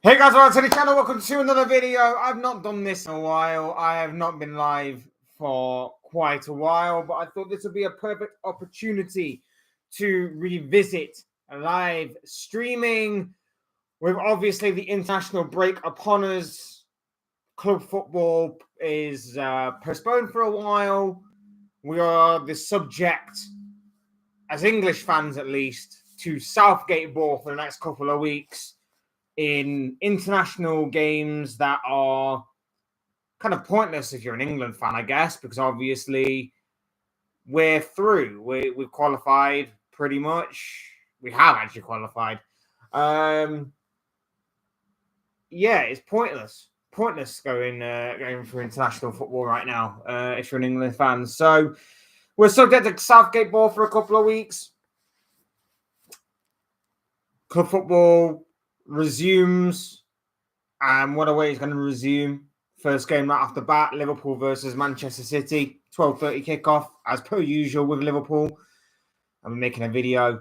Hey guys, welcome to the channel. Welcome to another video. I've not done this in a while. I have not been live for quite a while, but I thought this would be a perfect opportunity to revisit live streaming with obviously the international break upon us. Club football is postponed for a while. We are the subject, as English fans at least, to Southgate ball for the next couple of weeks in international games that are kind of pointless if you're an England fan, I guess, because obviously we're through. We've qualified pretty much. We have actually qualified. Yeah, it's pointless. Pointless going for international football right now if you're an England fan. So we're subject to Southgate ball for a couple of weeks. Club football resumes. And what a way it's going to resume. First game right off the bat, Liverpool versus Manchester City. 12:30 kickoff, as per usual with Liverpool. I'm making a video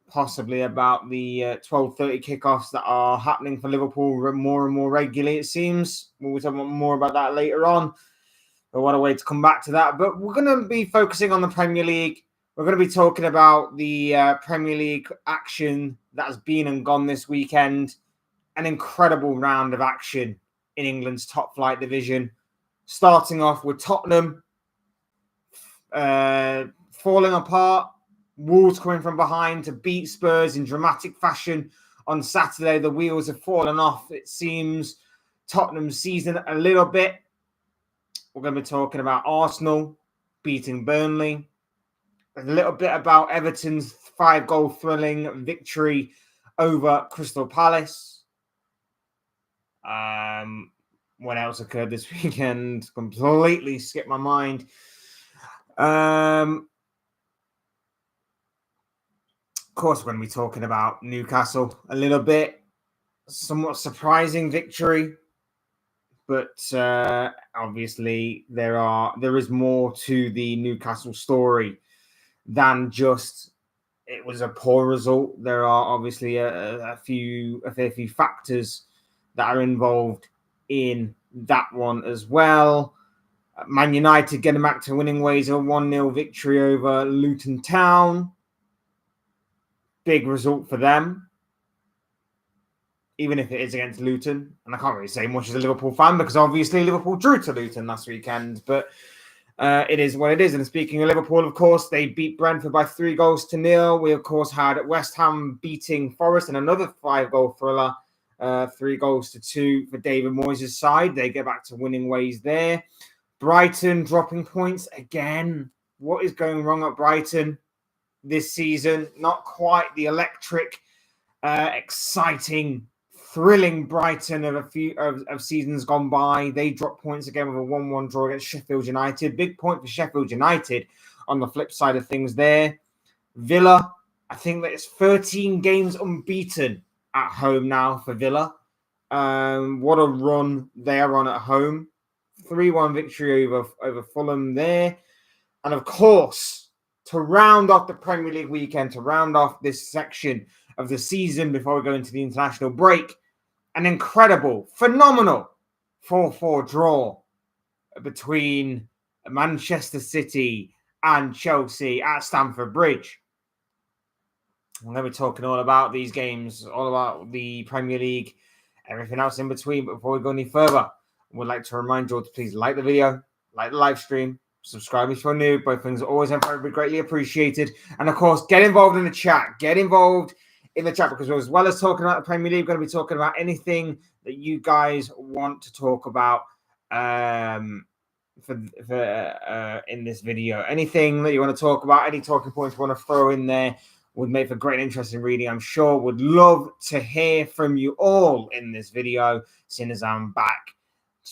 possibly about the 12:30 kickoffs that are happening for Liverpool more and more regularly, it seems. We'll talk more about that later on. But what a way to come back to that. But we're going to be focusing on the Premier League. We're going to be talking about the Premier League action that has been and gone this weekend. An incredible round of action in England's top flight division, starting off with Tottenham falling apart, Wolves coming from behind to beat Spurs in dramatic fashion on Saturday. The wheels have fallen off, it seems, Tottenham's season a little bit. We're going to be talking about Arsenal beating Burnley, a little bit about Everton's 5-goal thrilling victory over Crystal Palace. What else occurred this weekend? Completely skipped my mind. Of course, we're going to be talking about Newcastle a little bit. Somewhat surprising victory, but obviously there is more to the Newcastle story than just it was a poor result. There are obviously a fair few factors that are involved in that one as well. Man United getting back to winning ways, a 1-0 victory over Luton Town. Big result for them, even if it is against Luton. And I can't really say much as a Liverpool fan because obviously Liverpool drew to Luton last weekend. But it is what it is. And speaking of Liverpool, of course, they beat Brentford by 3-0. We, of course, had West Ham beating Forest in another 5-goal thriller. 3-2 for David Moyes' side. They get back to winning ways there. Brighton dropping points again. What is going wrong at Brighton this season? Not quite the electric, exciting, thrilling Brighton of seasons gone by. They dropped points again with a 1-1 draw against Sheffield United. Big point for Sheffield United on the flip side of things there. Villa, I think that it's 13 games unbeaten at home now for Villa. What a run they are on at home. 3-1 victory over Fulham there. And of course, to round off the Premier League weekend, to round off this section of the season before we go into the international break, an incredible, phenomenal 4-4 draw between Manchester City and Chelsea at Stamford Bridge. I'm going to be talking all about these games, all about the Premier League, everything else in between. But before we go any further, I would like to remind you all to please like the video, like the live stream, subscribe if you're new. Both things are always and forever greatly appreciated. And of course, get involved in the chat. Get involved in the chat because as well as talking about the Premier League, we're going to be talking about anything that you guys want to talk about in this video. Anything that you want to talk about, any talking points you want to throw in there, would make for great interesting reading, I'm sure. Would love to hear from you all in this video, seeing as I'm back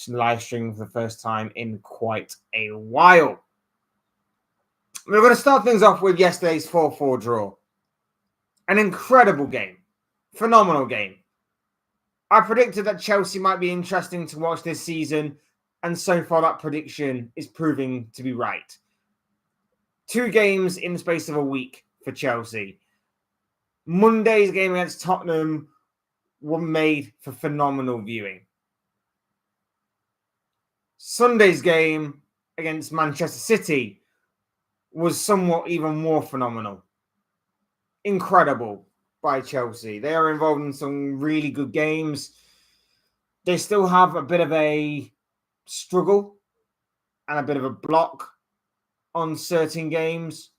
live streaming for the first time in quite a while. We're going to start things off with yesterday's 4-4 draw. An incredible game. Phenomenal game. I predicted that Chelsea might be interesting to watch this season, and so far that prediction is proving to be right. 2 games in the space of a week for Chelsea. Monday's game against Tottenham were made for phenomenal viewing. Sunday's game against Manchester City was somewhat even more phenomenal. Incredible by Chelsea. They are involved in some really good games. They still have a bit of a struggle and a bit of a block on certain games,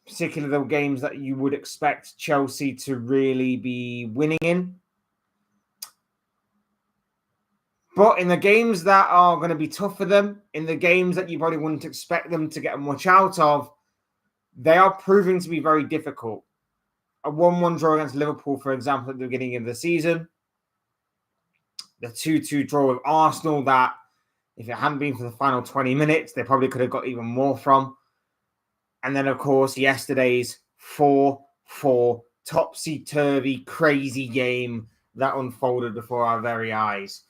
particularly the games that you would expect Chelsea to really be winning in. But in the games that are going to be tough for them, in the games that you probably wouldn't expect them to get much out of, they are proving to be very difficult. A 1-1 draw against Liverpool, for example, at the beginning of the season. The 2-2 draw with Arsenal that, if it hadn't been for the final 20 minutes, they probably could have got even more from. And then, of course, yesterday's 4-4 topsy-turvy, crazy game that unfolded before our very eyes.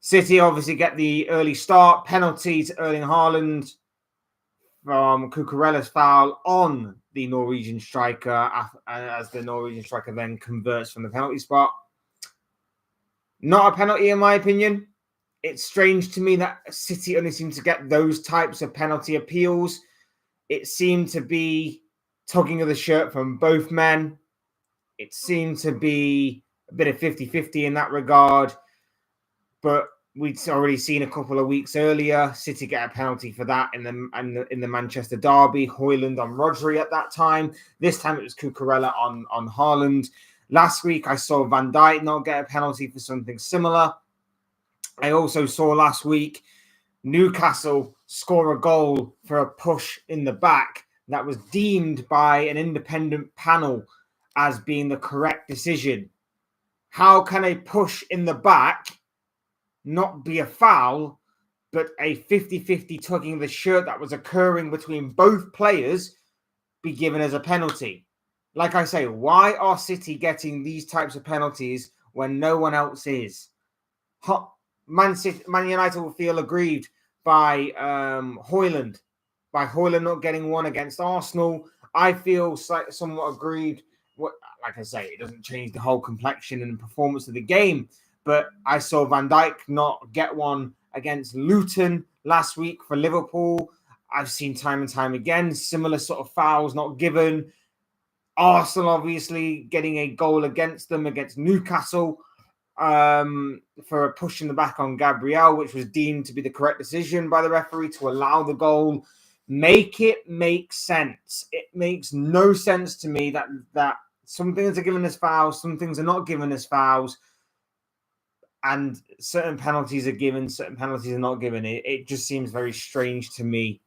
City obviously get the early start. Penalty to Erling Haaland from Cucurella's foul on the Norwegian striker, as the Norwegian striker then converts from the penalty spot. Not a penalty, in my opinion. It's strange to me that City only seem to get those types of penalty appeals. It seemed to be tugging of the shirt from both men. It seemed to be a bit of 50-50 in that regard. But we'd already seen a couple of weeks earlier City get a penalty for that in the Manchester derby. Højlund on Rodri at that time. This time it was Cucurella on Haaland. Last week I saw Van Dijk not get a penalty for something similar. I also saw last week Newcastle score a goal for a push in the back that was deemed by an independent panel as being the correct decision. How can a push in the back not be a foul, but a 50-50 tugging of the shirt that was occurring between both players be given as a penalty? Like I say, why are City getting these types of penalties when no one else is? Man United will feel aggrieved by Højlund not getting one against Arsenal. I feel somewhat aggrieved. Like I say, it doesn't change the whole complexion and performance of the game. But I saw Van Dijk not get one against Luton last week for Liverpool. I've seen time and time again similar sort of fouls not given. Arsenal obviously getting a goal against them against Newcastle for a push in the back on Gabriel, which was deemed to be the correct decision by the referee to allow the goal. Make it make sense. It makes no sense to me that some things are given as fouls, some things are not given as fouls. And certain penalties are given, certain penalties are not given. It just seems very strange to me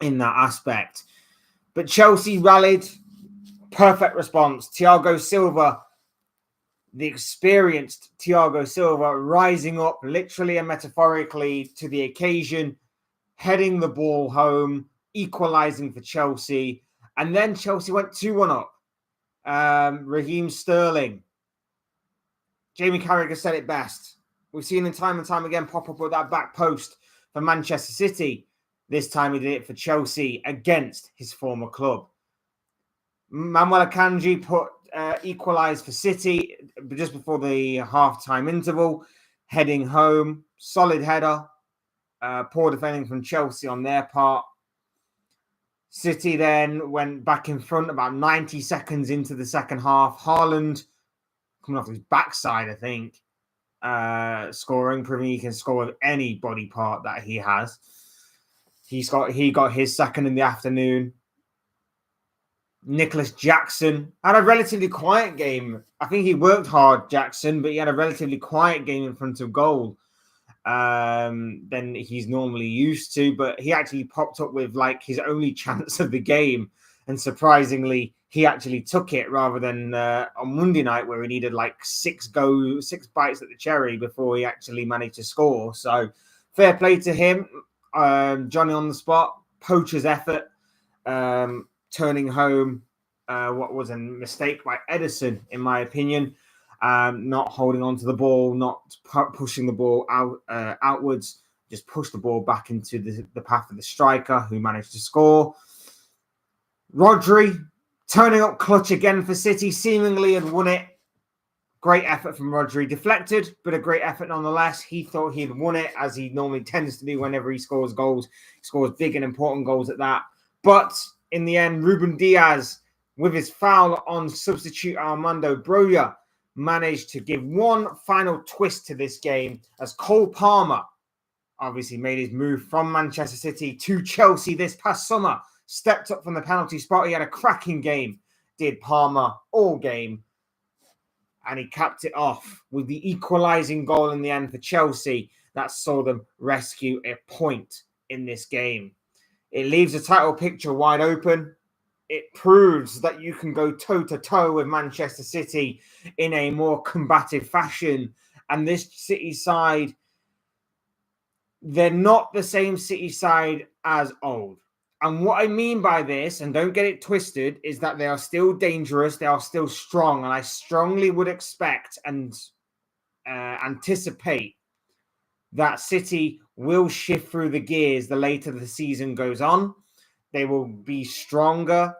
in that aspect. But Chelsea rallied. Perfect response. Thiago Silva, the experienced Thiago Silva, rising up literally and metaphorically to the occasion, heading the ball home, equalising for Chelsea. And then Chelsea went 2-1 up. Raheem Sterling. Jamie Carragher said it best. We've seen him time and time again pop up with that back post for Manchester City. This time he did it for Chelsea against his former club. Manuel Akanji equalised for City just before the half-time interval, heading home. Solid header. Poor defending from Chelsea on their part. City then went back in front about 90 seconds into the second half. Haaland, coming off his backside, I think, scoring, proving he can score with any body part that he has. He got his second in the afternoon. Nicholas Jackson had a relatively quiet game. I think he worked hard, Jackson, but he had a relatively quiet game in front of goal than he's normally used to. But he actually popped up with like his only chance of the game. And surprisingly, he actually took it rather than on Monday night where he needed like 6 bites at the cherry before he actually managed to score. So fair play to him. Johnny on the spot, poacher's effort, turning home what was a mistake by Ederson, in my opinion. Not holding on to the ball, not pushing the ball outwards, just push the ball back into the path of the striker who managed to score. Rodri turning up clutch again for City, seemingly had won it Great effort from Rodri. Deflected, but a great effort nonetheless. He thought he'd won it, as he normally tends to do whenever he scores goals. He scores big and important goals at that. But in the end, Ruben Diaz, with his foul on substitute Armando Broja, managed to give one final twist to this game as Cole Palmer obviously made his move from Manchester City to Chelsea this past summer. Stepped up from the penalty spot. He had a cracking game, did Palmer all game. And he capped it off with the equalising goal in the end for Chelsea that saw them rescue a point in this game. It leaves the title picture wide open. It proves that you can go toe-to-toe with Manchester City in a more combative fashion. And this City side, they're not the same City side as old. And what I mean by this, and don't get it twisted, is that they are still dangerous. They are still strong. And I strongly would expect and anticipate that City will shift through the gears the later the season goes on. They will be stronger,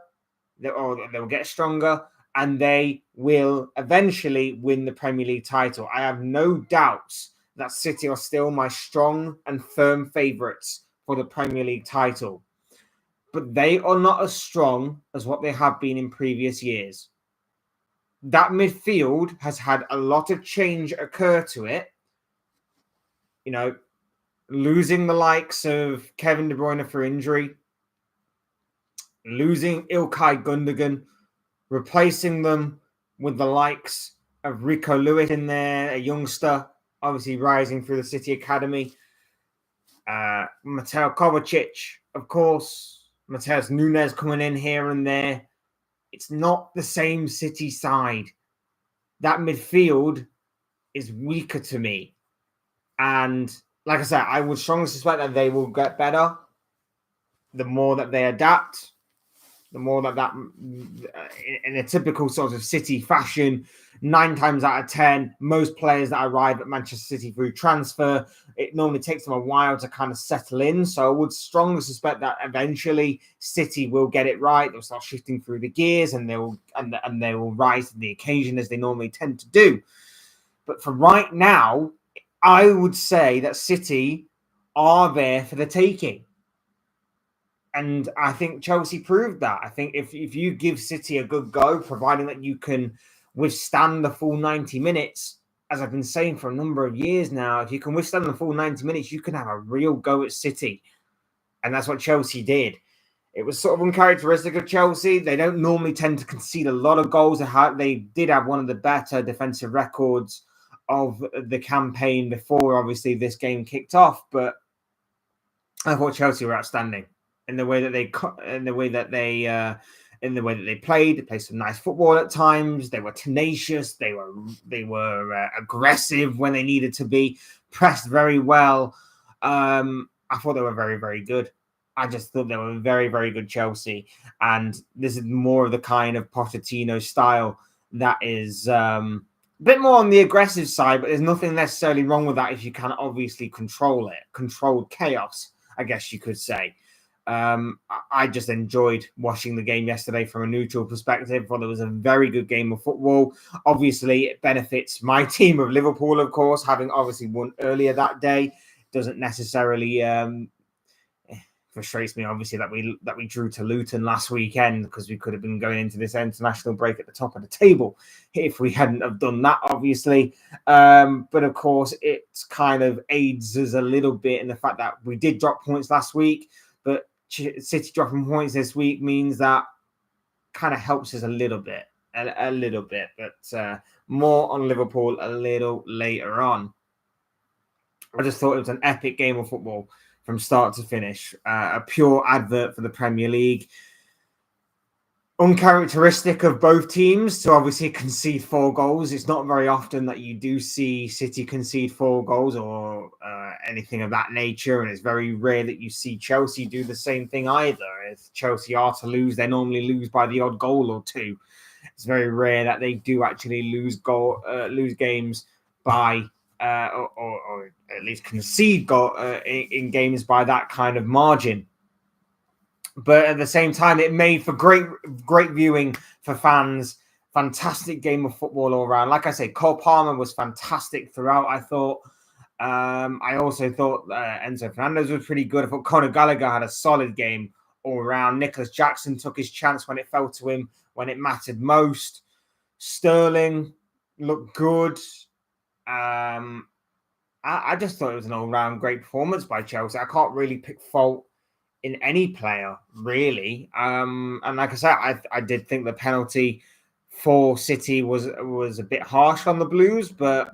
or they will get stronger, and they will eventually win the Premier League title. I have no doubts that City are still my strong and firm favourites for the Premier League title. But they are not as strong as what they have been in previous years. That midfield has had a lot of change occur to it. You know, losing the likes of Kevin De Bruyne for injury, losing Ilkay Gundogan, replacing them with the likes of Rico Lewis in there, a youngster, obviously rising through the City Academy. Mateo Kovacic, of course. Mateus Nunes coming in here and there. It's not the same City side. That midfield is weaker to me. And like I said, I would strongly suspect that they will get better the more that they adapt, the more that in a typical sort of City fashion, 9 times out of 10, most players that arrive at Manchester City through transfer, it normally takes them a while to kind of settle in. So I would strongly suspect that eventually City will get it right. They'll start shifting through the gears and they will rise to the occasion as they normally tend to do. But for right now, I would say that City are there for the taking. And I think Chelsea proved that. I think if you give City a good go, providing that you can withstand the full 90 minutes, as I've been saying for a number of years now, if you can withstand the full 90 minutes, you can have a real go at City. And that's what Chelsea did. It was sort of uncharacteristic of Chelsea. They don't normally tend to concede a lot of goals. They did have one of the better defensive records of the campaign before, obviously, this game kicked off. But I thought Chelsea were outstanding in the way that they played. They played some nice football at times. They were tenacious. They were aggressive when they needed to be. Pressed very well. I thought they were very, very good. I just thought they were very, very good Chelsea. And this is more of the kind of Pochettino style that is a bit more on the aggressive side, but there's nothing necessarily wrong with that if you can obviously control it. Controlled chaos, I guess you could say. I just enjoyed watching the game yesterday from a neutral perspective. Thought it was a very good game of football. Obviously, it benefits my team of Liverpool, of course, having obviously won earlier that day. Doesn't necessarily frustrates me, obviously, that we drew to Luton last weekend, because we could have been going into this international break at the top of the table if we hadn't have done that, obviously. But of course, it kind of aids us a little bit in the fact that we did drop points last week, but City dropping points this week means that kind of helps us a little bit, but more on Liverpool a little later on. I just thought it was an epic game of football from start to finish, a pure advert for the Premier League. Uncharacteristic of both teams to obviously concede 4 goals. It's not very often that you do see City concede 4 goals or anything of that nature, and it's very rare that you see Chelsea do the same thing either. If Chelsea are to lose, they normally lose by the odd goal or 2. It's very rare that they do actually lose games by or at least concede goal in games by that kind of margin. But at the same time, it made for great viewing for fans Fantastic game of football all around. Like I say, Cole Palmer was fantastic throughout, I thought. I also thought Enzo Fernandez was pretty good. I thought Conor Gallagher had a solid game all around. Nicholas Jackson took his chance when it fell to him, when it mattered most. Sterling looked good. I just thought it was an all-round great performance by Chelsea. I can't really pick fault in any player, really. And like I said, I did think the penalty for City was a bit harsh on the Blues, but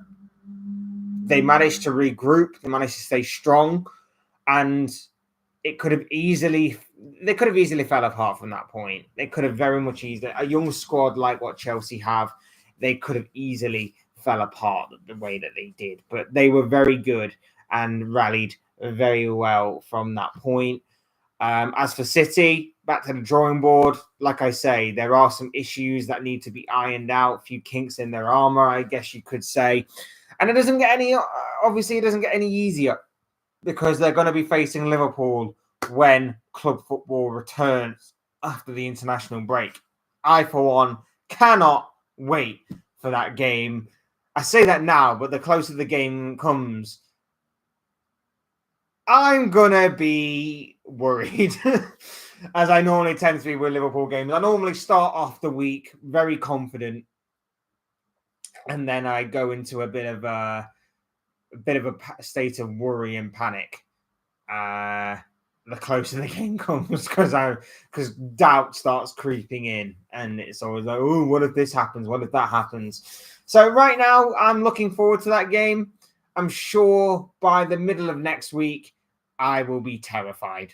they managed to regroup. They managed to stay strong, and they could have easily fell apart from that point. They could have very much easily, a young squad like what Chelsea have, they could have easily fell apart the way that they did. But they were very good and rallied very well from that point. As for City, back to the drawing board. Like I say, there are some issues that need to be ironed out, a few kinks in their armor, I guess you could say. And it doesn't get any easier because they're going to be facing Liverpool when club football returns after the international break. I, for one, cannot wait for that game. I say that now, but the closer the game comes, I'm going to be worried, as I normally tend to be with Liverpool games. I normally start off the week very confident, and then I go into a bit of a state of worry and panic. The closer the game comes, because doubt starts creeping in, and it's always like, oh, what if this happens? What if that happens? So right now, I'm looking forward to that game. I'm sure by the middle of next week, I will be terrified.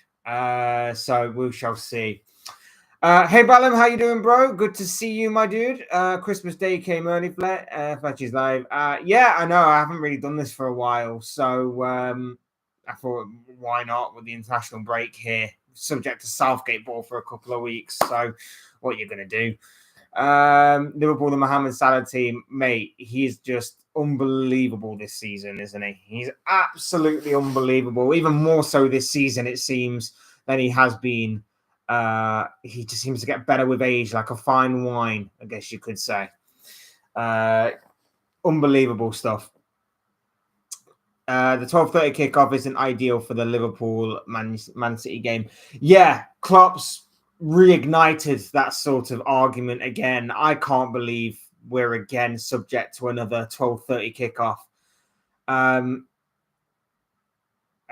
So we shall see. Hey, Balam, how you doing, bro? Good to see you, my dude. Christmas Day came early, Fletcher's live. Yeah, I know. I haven't really done this for a while. So I thought, why not with the international break here? Subject to Southgate ball for a couple of weeks. So what you're going to do? Liverpool, the Mohamed Salah team, mate, he's just unbelievable this season, isn't he? He's absolutely unbelievable. Even more so this season, it seems, than he has been. He just seems to get better with age, like a fine wine, I guess you could say. Unbelievable stuff. The 12:30 kickoff isn't ideal for the Liverpool Man City game. Yeah, Klopp's reignited that sort of argument again. I can't believe we're again subject to another 12:30 kickoff. I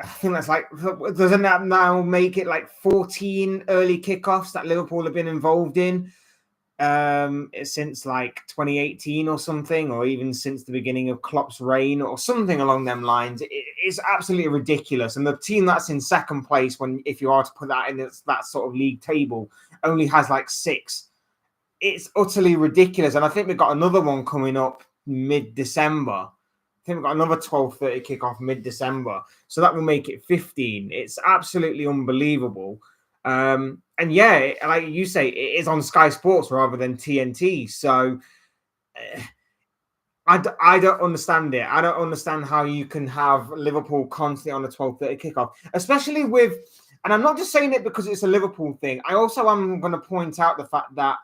think that's like, doesn't that now make it like 14 early kickoffs that Liverpool have been involved in since like 2018 or something, or even since the beginning of Klopp's reign or something along them lines? It's absolutely ridiculous. And the team that's in second place, if you are to put that in that sort of league table, only has like 6. It's utterly ridiculous. And I think we've got another one coming up mid-December. I think we've got another 12:30 kickoff mid-December. So that will make it 15. It's absolutely unbelievable. And yeah, like you say, it is on Sky Sports rather than TNT. So I don't understand it. I don't understand how you can have Liverpool constantly on a 12:30 kickoff, especially with, and I'm not just saying it because it's a Liverpool thing. I also am going to point out the fact that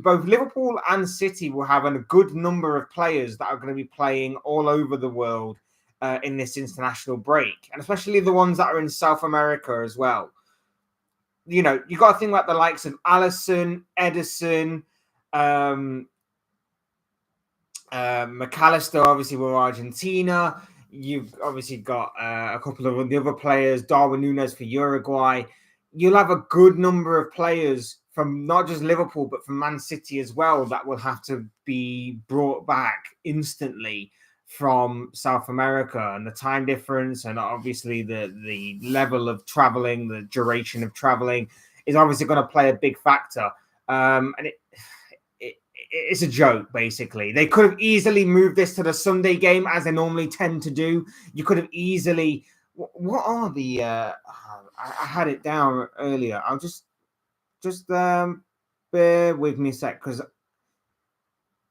both Liverpool and City will have a good number of players that are going to be playing all over the world in this international break, and especially the ones that are in South America as well. You know, you got to think about the likes of Alisson, Edison, McAllister, obviously, with Argentina. You've obviously got a couple of the other players, Darwin Núñez for Uruguay. You'll have a good number of players from not just Liverpool, but from Man City as well, that will have to be brought back instantly from South America, and the time difference, and obviously the level of traveling, the duration of traveling is obviously going to play a big factor. And it's a joke, basically. They could have easily moved this to the Sunday game, as they normally tend to do. You could have easily. What are the? I had it down earlier. I'll just bear with me a sec, because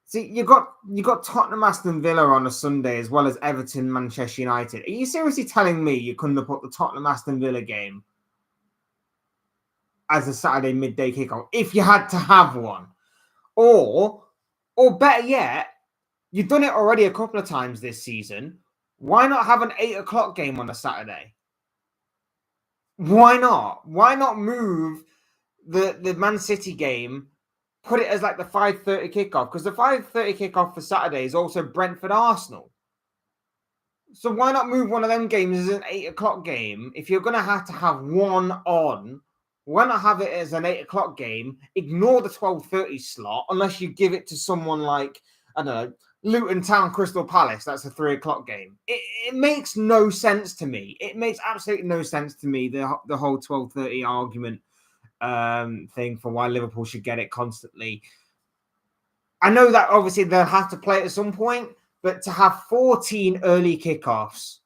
see, you got Tottenham, Aston Villa on a Sunday, as well as Everton, Manchester United. Are you seriously telling me you couldn't have put the Tottenham, Aston Villa game as a Saturday midday kickoff if you had to have one? Or Or better yet, you've done it already a couple of times this season. Why not have an 8 o'clock game on a Saturday? Why not? Why not move the Man City game, put it as like the 5:30 kickoff? Because the 5:30 kickoff for Saturday is also Brentford Arsenal. So why not move one of them games as an 8 o'clock game? If you're going to have one on, why not have it as an 8 o'clock game? Ignore the 12:30 slot unless you give it to someone like, I don't know, Luton Town Crystal Palace. That's a 3 o'clock game. It makes no sense to me. It makes absolutely no sense to me, the whole 12:30 argument thing for why Liverpool should get it constantly. I know that obviously they'll have to play it at some point, but to have 14 early kickoffs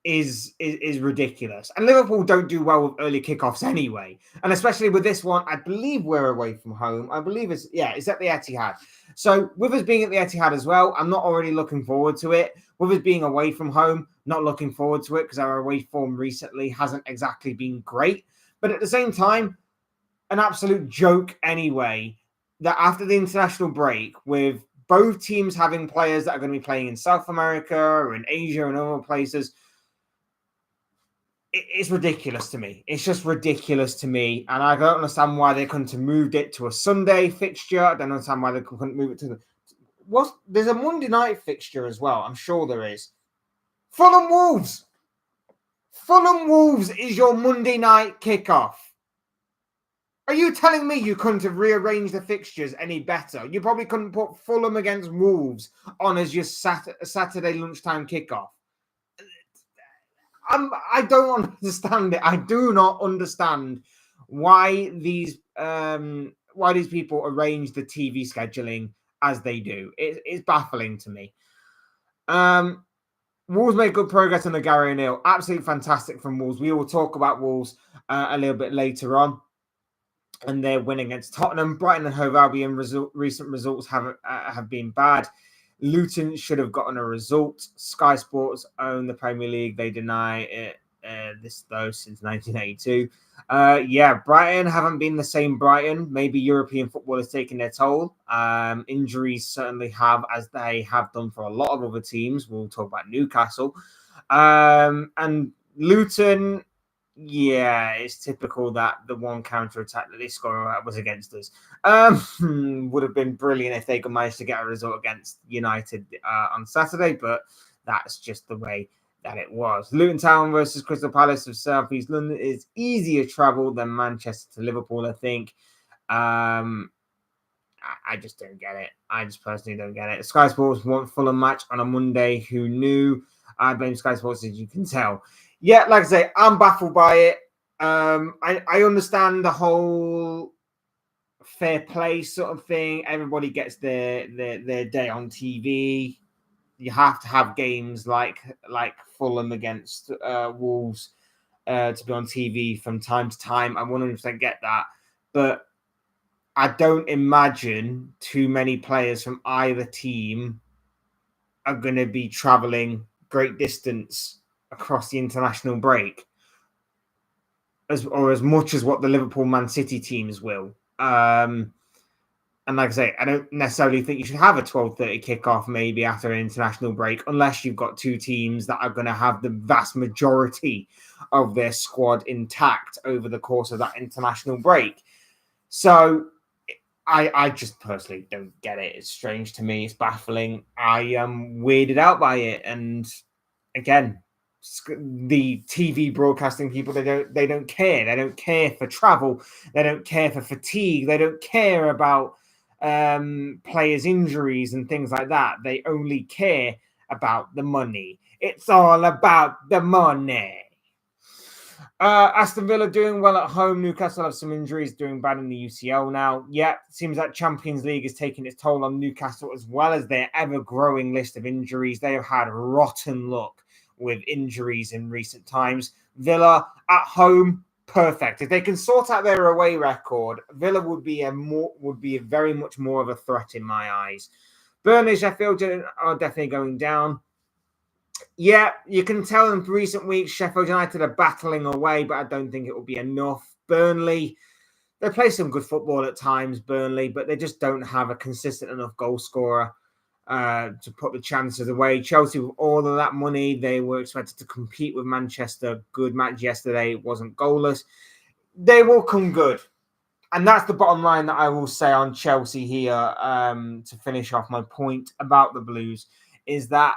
is ridiculous. And Liverpool don't do well with early kickoffs anyway. And especially with this one, I believe we're away from home. I believe it's at the Etihad. So with us being at the Etihad as well, I'm not already looking forward to it. With us being away from home, not looking forward to it because our away form recently hasn't exactly been great. But at the same time, an absolute joke anyway, that after the international break, with both teams having players that are going to be playing in South America or in Asia and other places, it's ridiculous to me. It's just ridiculous to me. And I don't understand why they couldn't have moved it to a Sunday fixture. I don't understand why they couldn't move it to there's a Monday night fixture as well. I'm sure there is. Fulham Wolves. Fulham Wolves is your Monday night kickoff. Are you telling me you couldn't have rearranged the fixtures any better? You probably couldn't put Fulham against Wolves on as your Saturday lunchtime kickoff. I don't understand it. I do not understand why these people arrange the TV scheduling as they do. It's baffling to me. Wolves made good progress on the Gary O'Neill. Absolutely fantastic from Wolves. We will talk about Wolves a little bit later on. And they're winning against Tottenham. Brighton and Hove Albion recent results have been bad. Luton should have gotten a result. Sky Sports own the Premier League. They deny it this, though, since 1982. Brighton haven't been the same Brighton. Maybe European football has taken their toll. Injuries certainly have, as they have done for a lot of other teams. We'll talk about Newcastle. And Luton, it's typical that the one counter-attack that they scored was against us. Would have been brilliant if they could manage to get a result against United on Saturday, but that's just the way that it was. Luton Town versus Crystal Palace of South East London is easier travel than Manchester to Liverpool, I think. I just don't get it. I just personally don't get it. Sky Sports want Fulham match on a Monday. Who knew? I blame Sky Sports, as you can tell. Yeah, like I say, I'm baffled by it. I understand the whole fair play sort of thing. Everybody gets their day on TV. You have to have games like Fulham against Wolves to be on TV from time to time. I 100% get that. But I don't imagine too many players from either team are going to be traveling great distance across the international break as much as what the Liverpool Man City teams will. And like I say, I don't necessarily think you should have a 12:30 kickoff maybe after an international break, unless you've got two teams that are going to have the vast majority of their squad intact over the course of that international break. So I just personally don't get it. It's strange to me. It's baffling. I am weirded out by it. And again, the TV broadcasting people, they don't care. They don't care for travel. They don't care for fatigue. They don't care about players' injuries and things like that. They only care about the money. It's all about the money. Aston Villa doing well at home. Newcastle have some injuries, doing bad in the UCL now. Yeah, seems like Champions League is taking its toll on Newcastle, as well as their ever-growing list of injuries. They have had rotten luck with injuries in recent times. Villa at home, perfect. If they can sort out their away record, Villa would be very much more of a threat in my eyes. Burnley, Sheffield are definitely going down. Yeah, you can tell in recent weeks Sheffield United are battling away, but I don't think it will be enough. Burnley, They play some good football at times, Burnley, but they just don't have a consistent enough goal scorer to put the chances away. Chelsea, with all of that money, they were expected to compete with Manchester. Good match yesterday. It wasn't goalless. They will come good. And that's the bottom line that I will say on Chelsea here to finish off my point about the Blues, is that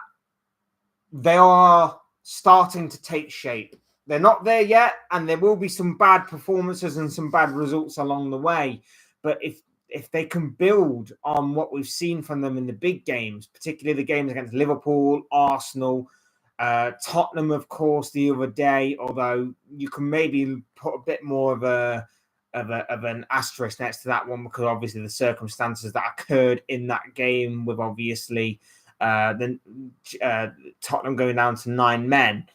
they are starting to take shape. They're not there yet, and there will be some bad performances and some bad results along the way. But if they can build on what we've seen from them in the big games, particularly the games against Liverpool, Arsenal, Tottenham, of course, the other day, although you can maybe put a bit more of an asterisk next to that one, because obviously the circumstances that occurred in that game, with obviously Tottenham going down to 9 men.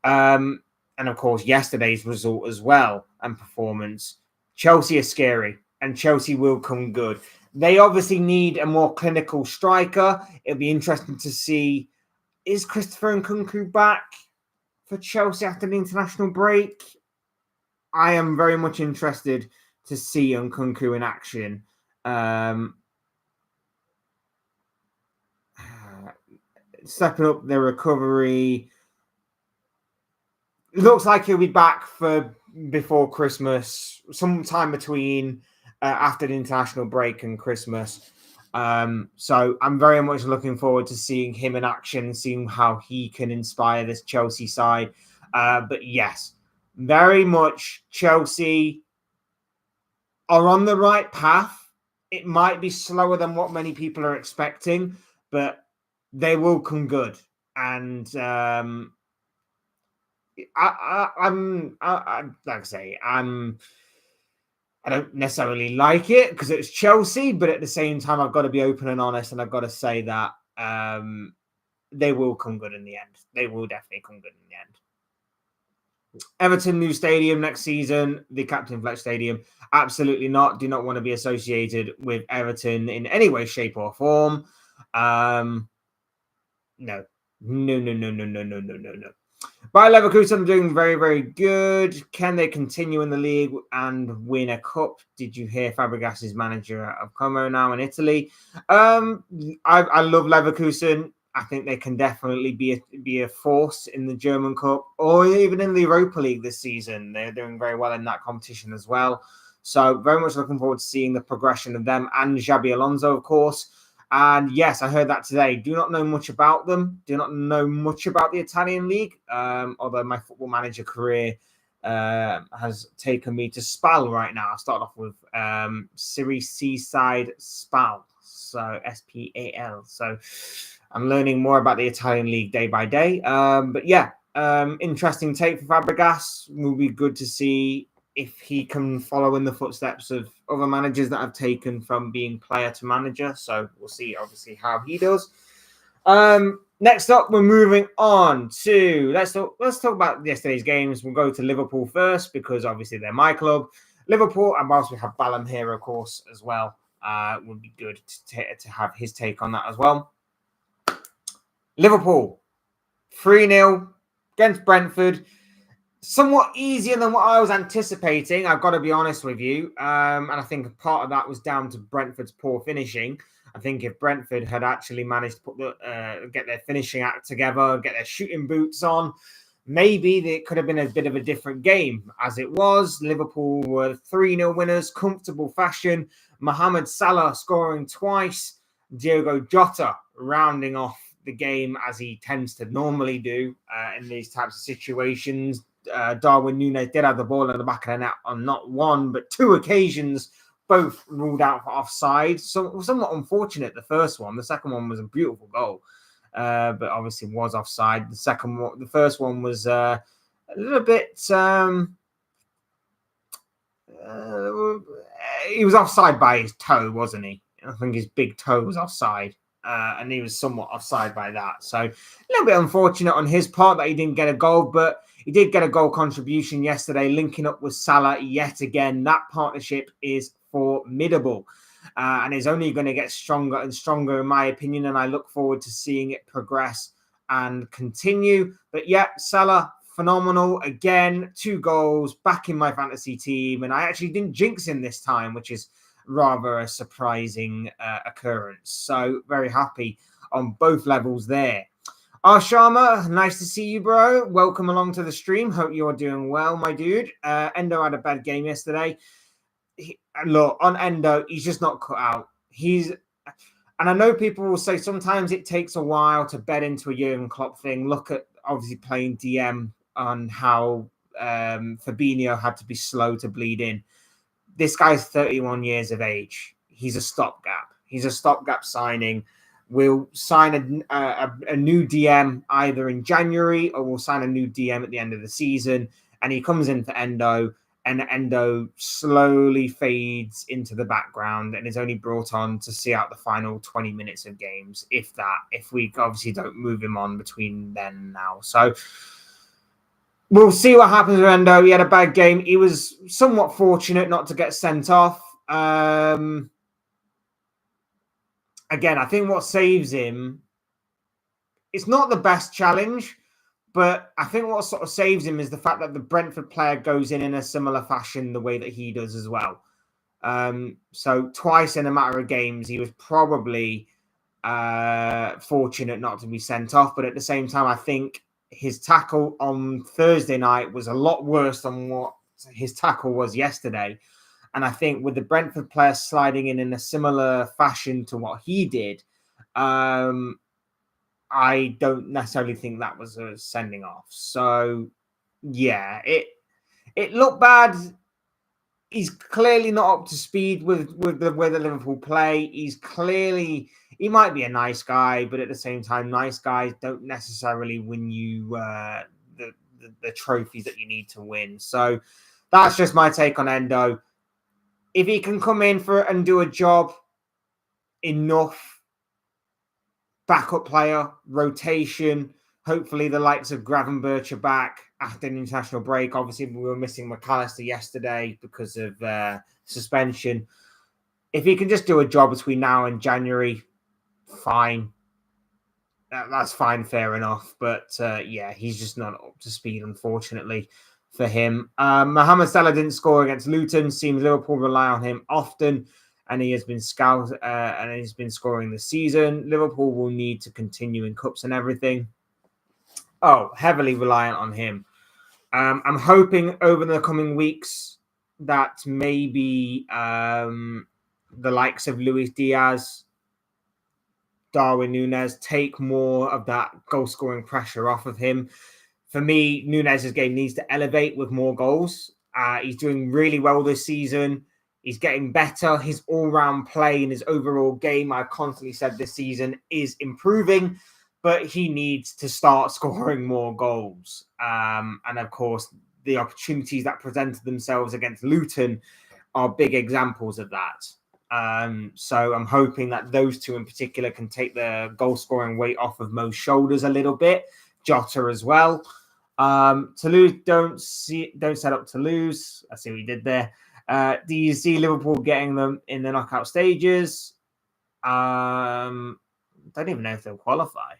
And of course, yesterday's result as well and performance. Chelsea are scary, and Chelsea will come good. They obviously need a more clinical striker. It'll be interesting to see, is Christopher Nkunku back for Chelsea after the international break? I am very much interested to see Nkunku in action. Stepping up their recovery. Looks like he'll be back for before Christmas, sometime between after the international break and Christmas. So I'm very much looking forward to seeing him in action, seeing how he can inspire this Chelsea side. But yes, very much Chelsea are on the right path. It might be slower than what many people are expecting, but they will come good. And I'm like I say, I don't necessarily like it because it's Chelsea, but at the same time, I've got to be open and honest, and I've got to say that they will come good in the end. They will definitely come good in the end. Everton new stadium next season, the Captain Fletcher Stadium. Absolutely not. Do not want to be associated with Everton in any way, shape, or form. No. Bayer Leverkusen are doing very, very good. Can they continue in the league and win a cup? Did you hear Fabregas is manager of Como now in Italy? I love Leverkusen. I think they can definitely be a force in the German Cup or even in the Europa League this season. They're doing very well in that competition as well. So very much looking forward to seeing the progression of them and Xabi Alonso, of course. And yes, I heard that today. Do not know much about them. Do not know much about the Italian league. Although my football manager career has taken me to Spal right now. I start off with Serie C side Spal. So Spal. So I'm learning more about the Italian league day by day. But yeah, interesting take for Fabregas. Will be good to see if he can follow in the footsteps of other managers that have taken from being player to manager. So we'll see, obviously, how he does. Next up, we're moving on to let's talk about yesterday's games. We'll go to Liverpool first because obviously they're my club. Liverpool, and whilst we have Ballum here, of course, as well, would be good to have his take on that as well. Liverpool 3-0 against Brentford. Somewhat easier than what I was anticipating, I've got to be honest with you. And I think part of that was down to Brentford's poor finishing. I think if Brentford had actually managed to get their finishing act together, get their shooting boots on, maybe it could have been a bit of a different game. As it was, Liverpool were 3-0 winners, comfortable fashion. Mohamed Salah scoring twice. Diogo Jota rounding off the game as he tends to normally do in these types of situations. Darwin Núñez did have the ball in the back of the net on not one, but two occasions, both ruled out for offside. So somewhat unfortunate, the first one. The second one was a beautiful goal, but obviously was offside. The first one was a little bit... he was offside by his toe, wasn't he? I think his big toe was offside. And he was somewhat offside by that. So a little bit unfortunate on his part that he didn't get a goal, but he did get a goal contribution yesterday, linking up with Salah yet again. That partnership is formidable and is only going to get stronger and stronger, in my opinion, and I look forward to seeing it progress and continue. But yeah, Salah, phenomenal. Again, 2 goals back in my fantasy team. And I actually didn't jinx him this time, which is rather a surprising occurrence. So very happy on both levels there. Sharma, nice to see you, bro. Welcome along to the stream. Hope you're doing well, my dude. Endo had a bad game yesterday. Look, on Endo, he's just not cut out. And I know people will say sometimes it takes a while to bed into a Jurgen Klopp thing. Look at obviously playing DM on how Fabinho had to be slow to bleed in. This guy's 31 years of age. He's a stopgap. He's a stopgap signing. We'll sign a new DM either in January or we'll sign a new DM at the end of the season. And he comes in for Endo. And Endo slowly fades into the background and is only brought on to see out the final 20 minutes of games, if that, if we obviously don't move him on between then and now. So we'll see what happens with Endo. He had a bad game. He was somewhat fortunate not to get sent off. Again, I think what saves him, it's not the best challenge, but I think what sort of saves him is the fact that the Brentford player goes in a similar fashion the way that he does as well. So twice in a matter of games, he was probably fortunate not to be sent off. But at the same time, I think his tackle on Thursday night was a lot worse than what his tackle was yesterday. And I think with the Brentford player sliding in a similar fashion to what he did, I don't necessarily think that was a sending off. So, yeah, it looked bad. He's clearly not up to speed with the way the Liverpool play. He might be a nice guy, but at the same time, nice guys don't necessarily win you the trophies that you need to win. So that's just my take on Endo. If he can come in and do a job enough, backup player, rotation. Hopefully the likes of Gravenberch are back after an international break. Obviously, we were missing McAllister yesterday because of suspension. If he can just do a job between now and January, fine. That's fine, fair enough. But yeah, he's just not up to speed, unfortunately, for him. Mohamed Salah didn't score against Luton. Seems Liverpool rely on him often. And he has been scouted and he's been scoring this season. Liverpool will need to continue in cups and everything. Oh, heavily reliant on him. I'm hoping over the coming weeks that maybe the likes of Luis Diaz, Darwin Núñez take more of that goal-scoring pressure off of him. For me, Núñez's game needs to elevate with more goals. He's doing really well this season. He's getting better. His all-round play and his overall game, I've constantly said this season, is improving, but he needs to start scoring more goals. And of course, the opportunities that presented themselves against Luton are big examples of that. So I'm hoping that those two in particular can take the goal-scoring weight off of Mo's shoulders a little bit. Jota as well. Toulouse, don't set up to lose. I see what you did there. Do you see Liverpool getting them in the knockout stages? Don't even know if they'll qualify.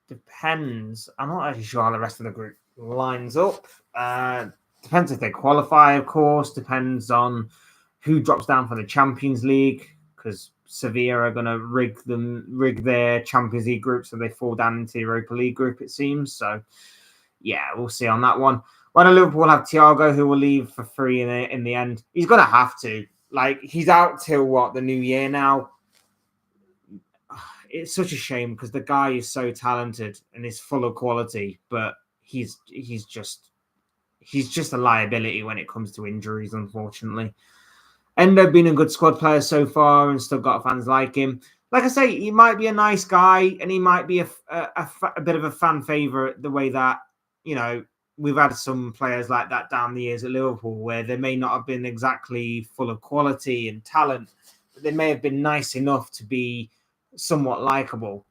Depends. I'm not actually sure how the rest of the group lines up. Depends if they qualify, of course. Depends on who drops down for the Champions League, because Sevilla are going to rig their Champions League group so they fall down into the Europa League group, it seems. So, yeah, we'll see on that one. Why do Liverpool have Thiago, who will leave for free in the end? He's going to have to. Like, he's out till, the new year now? It's such a shame because the guy is so talented and is full of quality, but he's just a liability when it comes to injuries, unfortunately. Endo been a good squad player so far and still got fans like him. Like I say, he might be a nice guy and he might be a bit of a fan favourite, the way that, we've had some players like that down the years at Liverpool where they may not have been exactly full of quality and talent, but they may have been nice enough to be somewhat likable.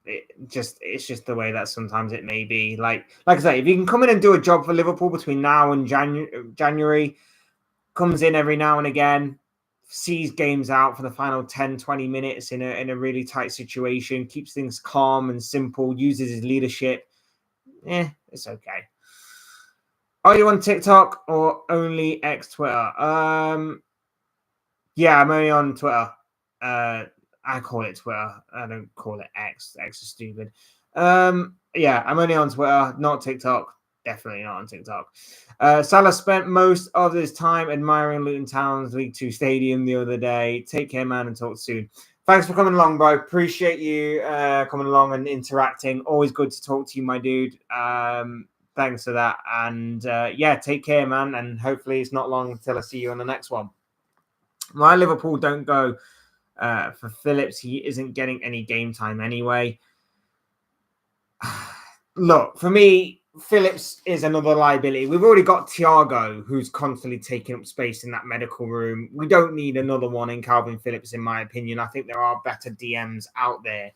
It's just the way that sometimes it may be. Like I say, if you can come in and do a job for Liverpool between now and January, comes in every now and again, sees games out for the final 10, 20 minutes in a really tight situation, keeps things calm and simple, uses his leadership. It's okay. Are you on TikTok or only X Twitter? Yeah, I'm only on Twitter. I call it Twitter. I don't call it X. X is stupid. Yeah, I'm only on Twitter, not TikTok. Definitely not on TikTok. Salah spent most of his time admiring Luton Town's League 2 stadium the other day. Take care, man, and talk soon. Thanks for coming along, bro. Appreciate you coming along and interacting. Always good to talk to you, my dude. Thanks for that. And yeah, take care, man. And hopefully it's not long until I see you on the next one. Why Liverpool don't go for Phillips? He isn't getting any game time anyway. Look, for me, Phillips is another liability. We've already got Thiago, who's constantly taking up space in that medical room. We don't need another one in Calvin Phillips, in my opinion. I think there are better DMs out there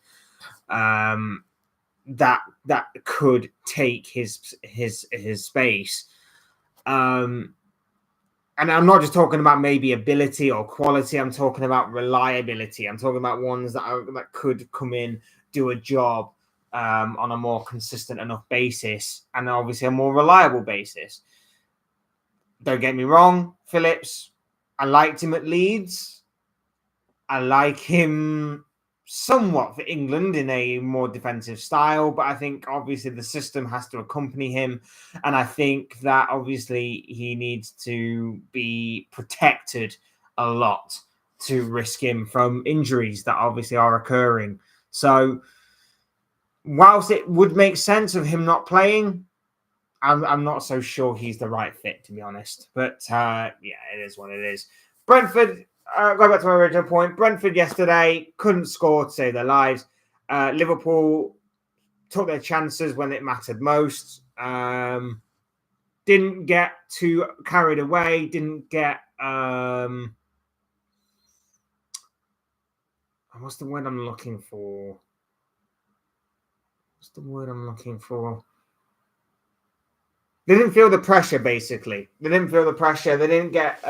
that could take his space. And I'm not just talking about maybe ability or quality. I'm talking about reliability. I'm talking about ones that could come in, do a job on a more consistent enough basis, and obviously a more reliable basis. Don't get me wrong, Phillips, I liked him at Leeds. I like him somewhat for England in a more defensive style, but I think obviously the system has to accompany him. And I think that obviously he needs to be protected a lot to risk him from injuries that obviously are occurring. So whilst it would make sense of him not playing, I'm not so sure he's the right fit, to be honest. But yeah, it is what it is. Brentford, go back to my original point. Brentford yesterday couldn't score to save their lives. Liverpool took their chances when it mattered most. Didn't get too carried away. Didn't get... what's the word I'm looking for? They didn't feel the pressure, basically. They didn't feel the pressure. They didn't get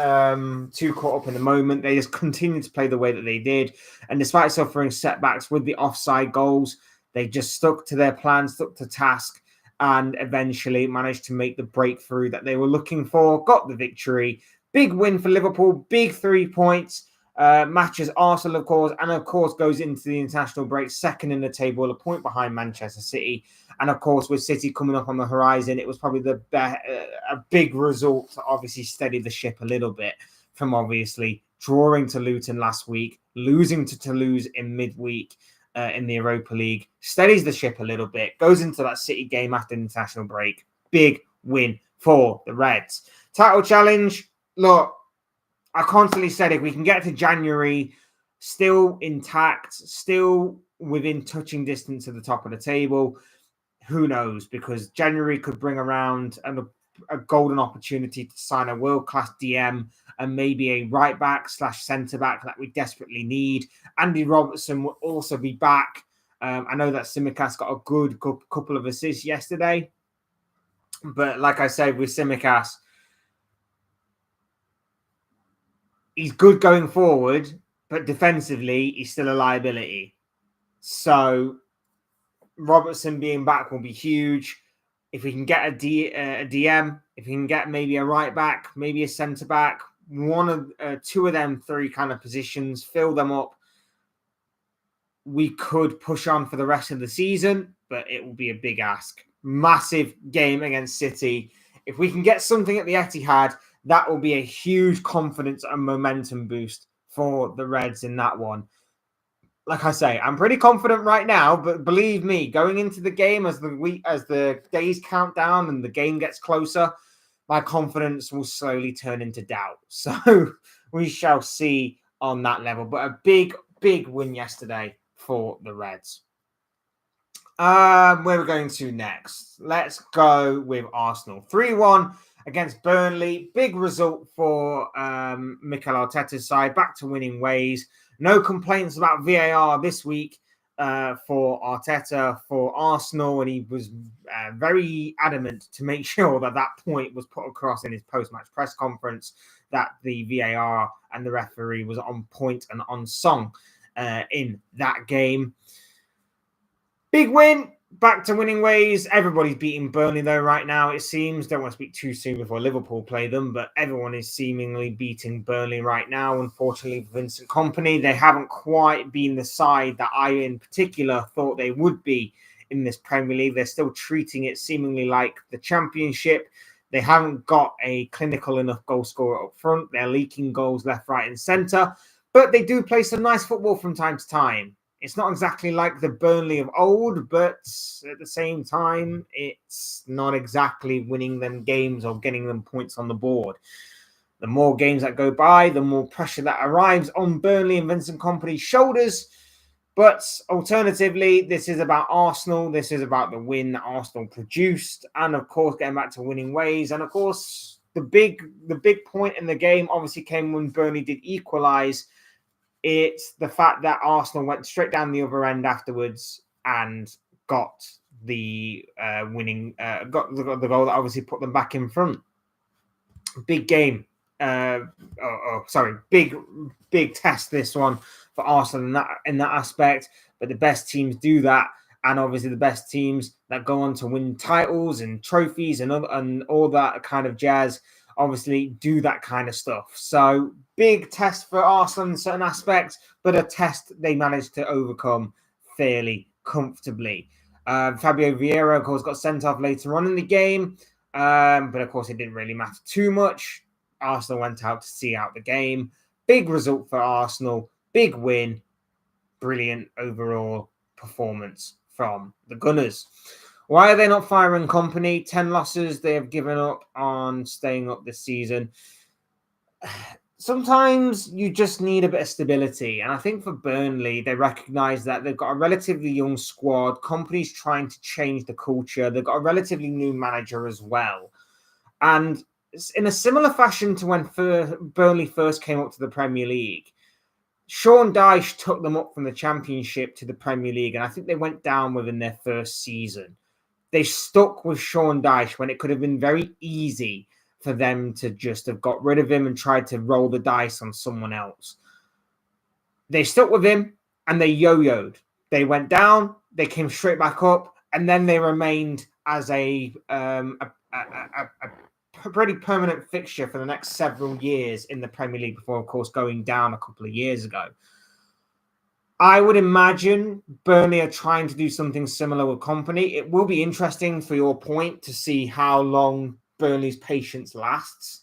too caught up in the moment. They just continued to play the way that they did. And despite suffering setbacks with the offside goals, they just stuck to their plan, stuck to task, and eventually managed to make the breakthrough that they were looking for, got the victory. Big win for Liverpool, big 3 points. Matches Arsenal, of course, and of course goes into the international break, second in the table, a point behind Manchester City. And of course, with City coming up on the horizon, it was probably a big result to obviously steady the ship a little bit from obviously drawing to Luton last week, losing to Toulouse in midweek in the Europa League, steadies the ship a little bit, goes into that City game after the international break. Big win for the Reds. Title challenge, look, I constantly said if we can get to January still intact, still within touching distance of the top of the table, who knows? Because January could bring around a golden opportunity to sign a world-class DM and maybe a right-back / centre-back that we desperately need. Andy Robertson will also be back. I know that Tsimikas got a good couple of assists yesterday. But like I said, with Tsimikas, he's good going forward, but defensively, he's still a liability. So Robertson being back will be huge. If we can get a DM, if we can get maybe a right back, maybe a centre back, two of them three kind of positions, fill them up, we could push on for the rest of the season, but it will be a big ask. Massive game against City. If we can get something at the Etihad, that will be a huge confidence and momentum boost for the Reds in that one. Like I say, I'm pretty confident right now, but believe me, going into the game as the days count down and the game gets closer, my confidence will slowly turn into doubt. So we shall see on that level. But a big, big win yesterday for the Reds. Where we're going to next? Let's go with Arsenal. 3-1 against Burnley. Big result for Mikel Arteta's side. Back to winning ways. No complaints about VAR this week for Arteta, for Arsenal, and he was very adamant to make sure that point was put across in his post-match press conference, that the VAR and the referee was on point and on song in that game. Big win. Back to winning ways. Everybody's beating Burnley, though, right now, it seems. Don't want to speak too soon before Liverpool play them, but everyone is seemingly beating Burnley right now. Unfortunately, for Vincent Kompany, they haven't quite been the side that I, in particular, thought they would be in this Premier League. They're still treating it seemingly like the Championship. They haven't got a clinical enough goal scorer up front. They're leaking goals left, right, and centre, but they do play some nice football from time to time. It's not exactly like the Burnley of old, but at the same time, it's not exactly winning them games or getting them points on the board. The more games that go by, the more pressure that arrives on Burnley and Vincent Kompany's shoulders. But alternatively, this is about Arsenal. This is about the win that Arsenal produced. And of course, getting back to winning ways. And of course, the big point in the game obviously came when Burnley did equalise. It's the fact that Arsenal went straight down the other end afterwards and got the winning, got the goal that obviously put them back in front. Big game. Big test this one for Arsenal in that aspect. But the best teams do that, and obviously the best teams that go on to win titles and trophies and all that kind of jazz obviously do that kind of stuff. So big test for Arsenal in certain aspects, but a test they managed to overcome fairly comfortably. Fabio Vieira, of course, got sent off later on in the game, but of course it didn't really matter too much. Arsenal went out to see out the game. Big result for Arsenal, big win, brilliant overall performance from the Gunners. Why are they not firing Kompany? 10 losses they have given up on staying up this season. Sometimes you just need a bit of stability. And I think for Burnley, they recognise that they've got a relatively young squad. Kompany's trying to change the culture. They've got a relatively new manager as well. And in a similar fashion to when Burnley first came up to the Premier League, Sean Dyche took them up from the Championship to the Premier League. And I think they went down within their first season. They stuck with Sean Dyche when it could have been very easy for them to just have got rid of him and tried to roll the dice on someone else. They stuck with him and they yo-yoed. They went down, they came straight back up, and then they remained as a pretty permanent fixture for the next several years in the Premier League before, of course, going down a couple of years ago. I would imagine Burnley are trying to do something similar with Kompany. It will be interesting, for your point, to see how long Burnley's patience lasts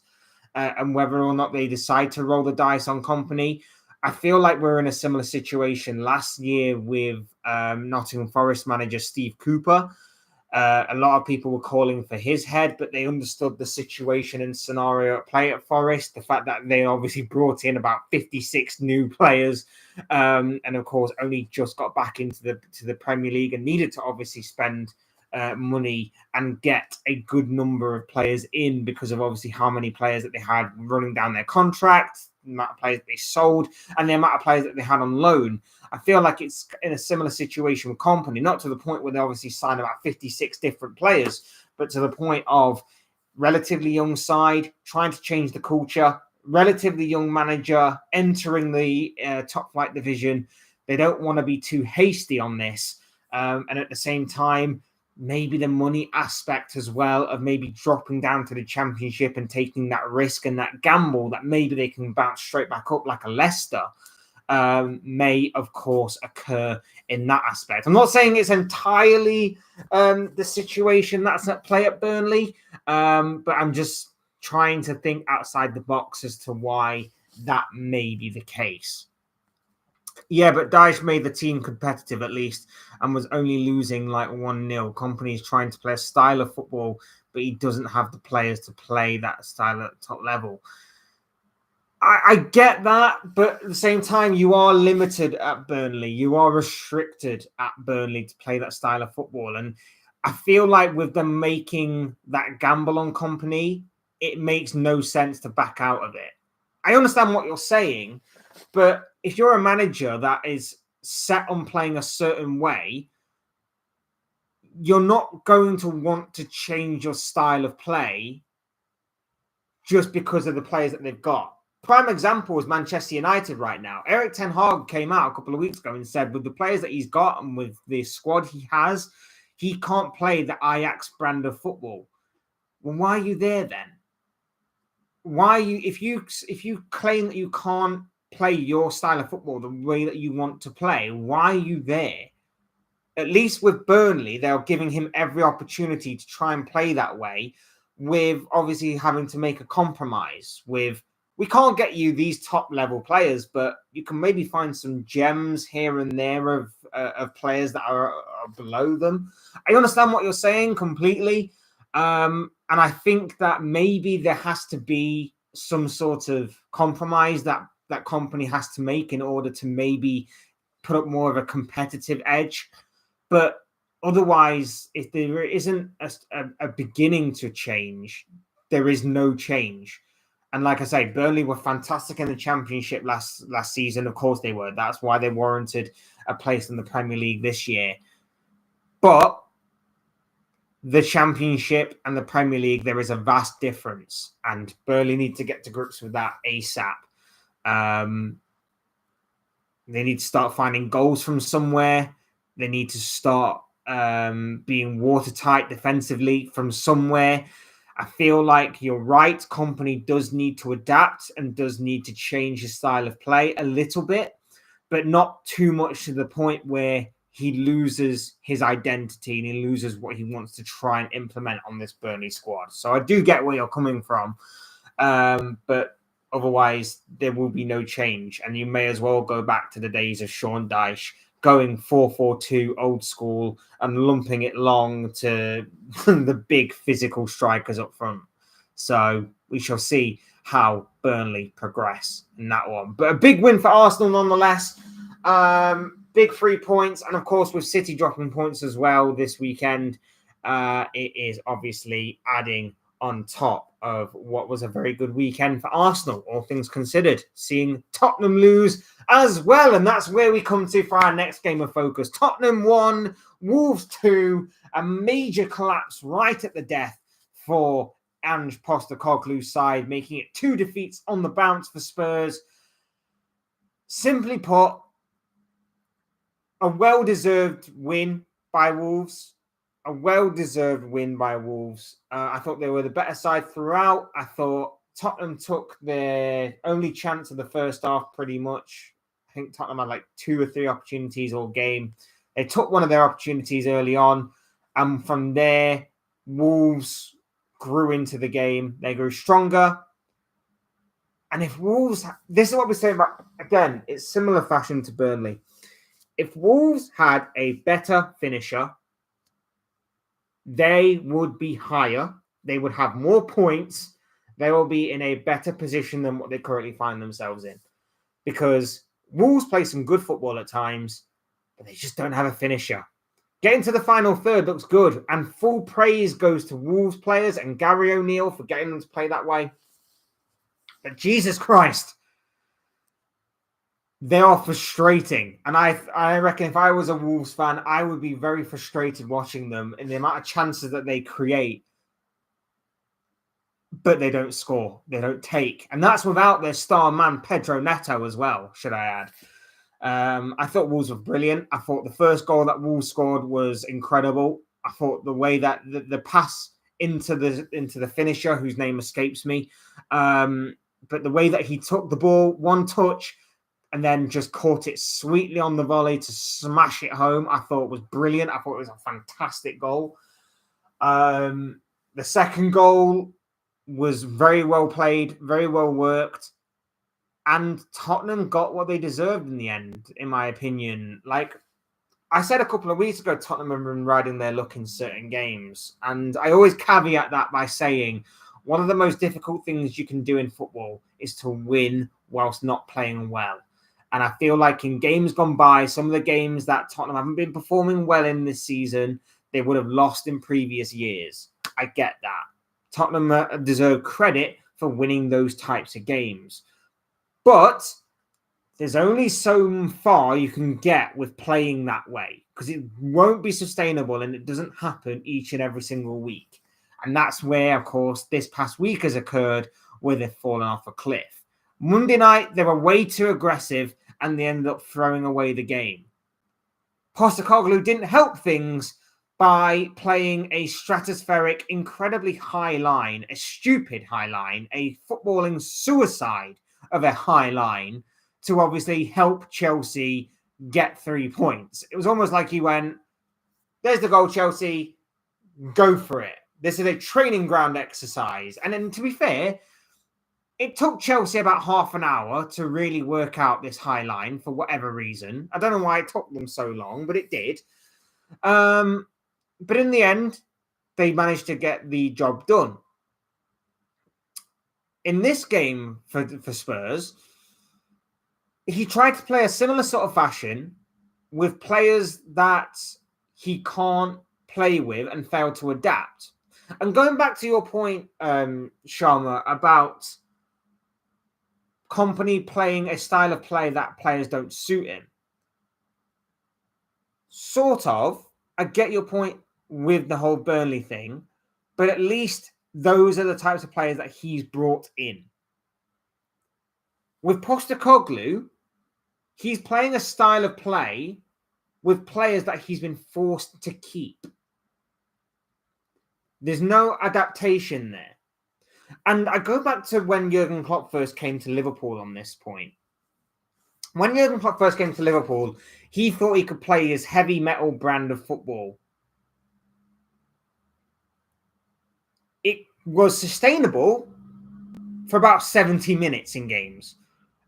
and whether or not they decide to roll the dice on Kompany. I feel like we're in a similar situation last year with Nottingham Forest manager Steve Cooper. A lot of people were calling for his head, but they understood the situation and scenario at play at Forest. The fact that they obviously brought in about 56 new players, and of course only just got back into the Premier League and needed to obviously spend money and get a good number of players in because of obviously how many players that they had running down their contract, the amount of players that they sold, and the amount of players that they had on loan. I feel like it's in a similar situation with Kompany, not to the point where they obviously signed about 56 different players, but to the point of relatively young side, trying to change the culture, relatively young manager entering the top flight division. They don't want to be too hasty on this. And at the same time, maybe the money aspect as well of maybe dropping down to the Championship and taking that risk and that gamble that maybe they can bounce straight back up like a Leicester may, of course, occur in that aspect. I'm not saying it's entirely the situation that's at play at Burnley, but I'm just trying to think outside the box as to why that may be the case. Yeah, but Dyche made the team competitive at least and was only losing like 1-0. Kompany's trying to play a style of football, but he doesn't have the players to play that style at the top level. I get that, but at the same time, you are limited at Burnley. You are restricted at Burnley to play that style of football. And I feel like with them making that gamble on Kompany, it makes no sense to back out of it. I understand what you're saying, but if you're a manager that is set on playing a certain way, you're not going to want to change your style of play just because of the players that they've got. Prime example is Manchester United right now. Erik ten Hag came out a couple of weeks ago and said with the players that he's got and with the squad he has, he can't play the Ajax brand of football. Well, why are you there then? Why are you, if you claim that you can't play your style of football the way that you want to play, why are you there? At least with Burnley, they're giving him every opportunity to try and play that way, with obviously having to make a compromise with, we can't get you these top level players, but you can maybe find some gems here and there of players that are below them. I understand what you're saying completely. And I think that maybe there has to be some sort of compromise that company has to make in order to maybe put up more of a competitive edge. But otherwise, if there isn't a beginning to change, there is no change. And like I say, Burnley were fantastic in the Championship last season. Of course they were. That's why they warranted a place in the Premier League this year. But the Championship and the Premier League, there is a vast difference. And Burnley need to get to grips with that ASAP. They need to start finding goals from somewhere. They need to start being watertight defensively from somewhere. I feel like you're right. Company does need to adapt and does need to change his style of play a little bit, but not too much to the point where he loses his identity and he loses what he wants to try and implement on this Burnley squad. So I do get where you're coming from, but otherwise there will be no change. And you may as well go back to the days of Sean Dyche, going 4-4-2 old school and lumping it long to the big physical strikers up front. So we shall see how Burnley progress in that one. But a big win for Arsenal nonetheless. Big 3 points. And of course, with City dropping points as well this weekend, it is obviously adding on top of what was a very good weekend for Arsenal, all things considered, seeing Tottenham lose as well. And that's where we come to for our next game of focus. Tottenham 1, Wolves 2, a major collapse right at the death for Ange Postecoglou's side, making it 2 defeats on the bounce for Spurs. Simply put, a well-deserved win by Wolves. A well-deserved win by Wolves. I thought they were the better side throughout. I thought Tottenham took their only chance of the first half pretty much. I think Tottenham had like 2 or 3 opportunities all game. They took one of their opportunities early on. And from there, Wolves grew into the game. They grew stronger. And if Wolves... This is what we're saying about... Again, it's similar fashion to Burnley. If Wolves had a better finisher, they would be higher. They would have more points. They will be in a better position than what they currently find themselves in. Because Wolves play some good football at times, but they just don't have a finisher. Getting to the final third looks good, and full praise goes to Wolves players and Gary O'Neill for getting them to play that way. But Jesus Christ, they are frustrating. And I reckon if I was a Wolves fan, I would be very frustrated watching them in the amount of chances that they create, but they don't score. They don't take. And that's without their star man, Pedro Neto, as well, should I add. I thought Wolves were brilliant. I thought the first goal that Wolves scored was incredible. I thought the way that the pass into the finisher, whose name escapes me, but the way that he took the ball, one touch, and then just caught it sweetly on the volley to smash it home, I thought was brilliant. I thought it was a fantastic goal. The second goal was very well played, very well worked. And Tottenham got what they deserved in the end, in my opinion. Like I said a couple of weeks ago, Tottenham have been riding their luck in certain games. And I always caveat that by saying one of the most difficult things you can do in football is to win whilst not playing well. And I feel like in games gone by, some of the games that Tottenham haven't been performing well in this season, they would have lost in previous years. I get that. Tottenham deserve credit for winning those types of games. But there's only so far you can get with playing that way because it won't be sustainable and it doesn't happen each and every single week. And that's where, of course, this past week has occurred where they've fallen off a cliff. Monday night, they were way too aggressive and they ended up throwing away the game. Postecoglou didn't help things by playing a stratospheric, incredibly high line, a stupid high line, a footballing suicide of a high line to obviously help Chelsea get 3 points. It was almost like he went, there's the goal, Chelsea, go for it. This is a training ground exercise. And then, to be fair, it took Chelsea about half an hour to really work out this high line for whatever reason. I don't know why it took them so long, but it did. But in the end, they managed to get the job done. In this game for Spurs, he tried to play a similar sort of fashion with players that he can't play with and fail to adapt. And going back to your point, Sharma, about Company playing a style of play that players don't suit him. Sort of. I get your point with the whole Burnley thing, but at least those are the types of players that he's brought in. With Postecoglou, he's playing a style of play with players that he's been forced to keep. There's no adaptation there. And I go back to when Jurgen Klopp first came to Liverpool on this point. When Jurgen Klopp first came to Liverpool, he thought he could play his heavy metal brand of football. It was sustainable for about 70 minutes in games.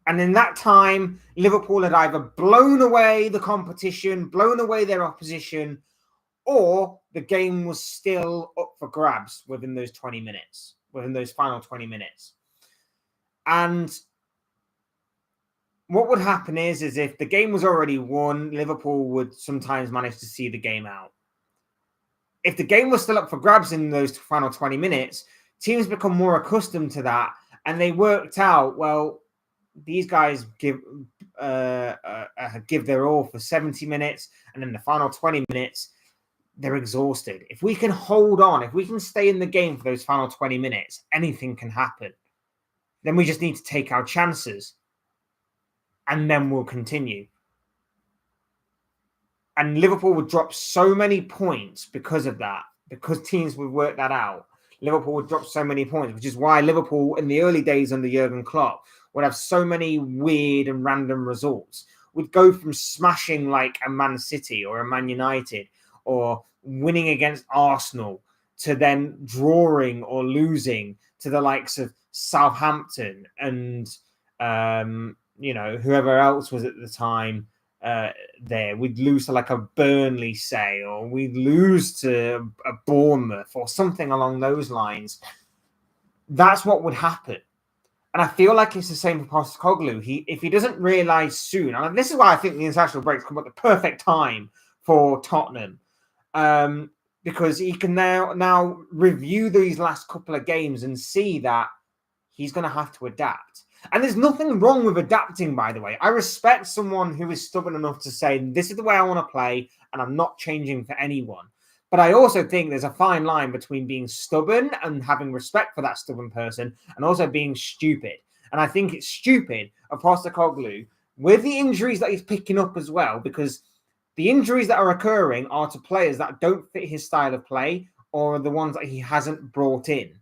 And in that time, Liverpool had either blown away the competition, blown away their opposition, or the game was still up for grabs within those 20 minutes, within those final 20 minutes. And what would happen is if the game was already won, Liverpool would sometimes manage to see the game out. If the game was still up for grabs in those final 20 minutes, teams become more accustomed to that, and they worked out, well, these guys give their all for 70 minutes, and then the final 20 minutes, they're exhausted. If we can hold on, if we can stay in the game for those final 20 minutes, anything can happen. Then we just need to take our chances, and then we'll continue. And Liverpool would drop so many points because of that, because teams would work that out. Liverpool would drop so many points, which is why Liverpool in the early days under Jurgen Klopp would have so many weird and random results. We'd go from smashing like a Man City or a Man United or winning against Arsenal to then drawing or losing to the likes of Southampton and, whoever else was at the time there. We'd lose to like a Burnley, say, or we'd lose to a Bournemouth or something along those lines. That's what would happen. And I feel like it's the same for Postecoglou. If he doesn't realise soon, and this is why I think the international breaks come at the perfect time for Tottenham, because he can now review these last couple of games and see that he's going to have to adapt. And there's nothing wrong with adapting, by the way. I respect someone who is stubborn enough to say, this is the way I want to play, and I'm not changing for anyone. But I also think there's a fine line between being stubborn and having respect for that stubborn person and also being stupid. And I think it's stupid of Postecoglou with the injuries that he's picking up as well, because the injuries that are occurring are to players that don't fit his style of play or the ones that he hasn't brought in.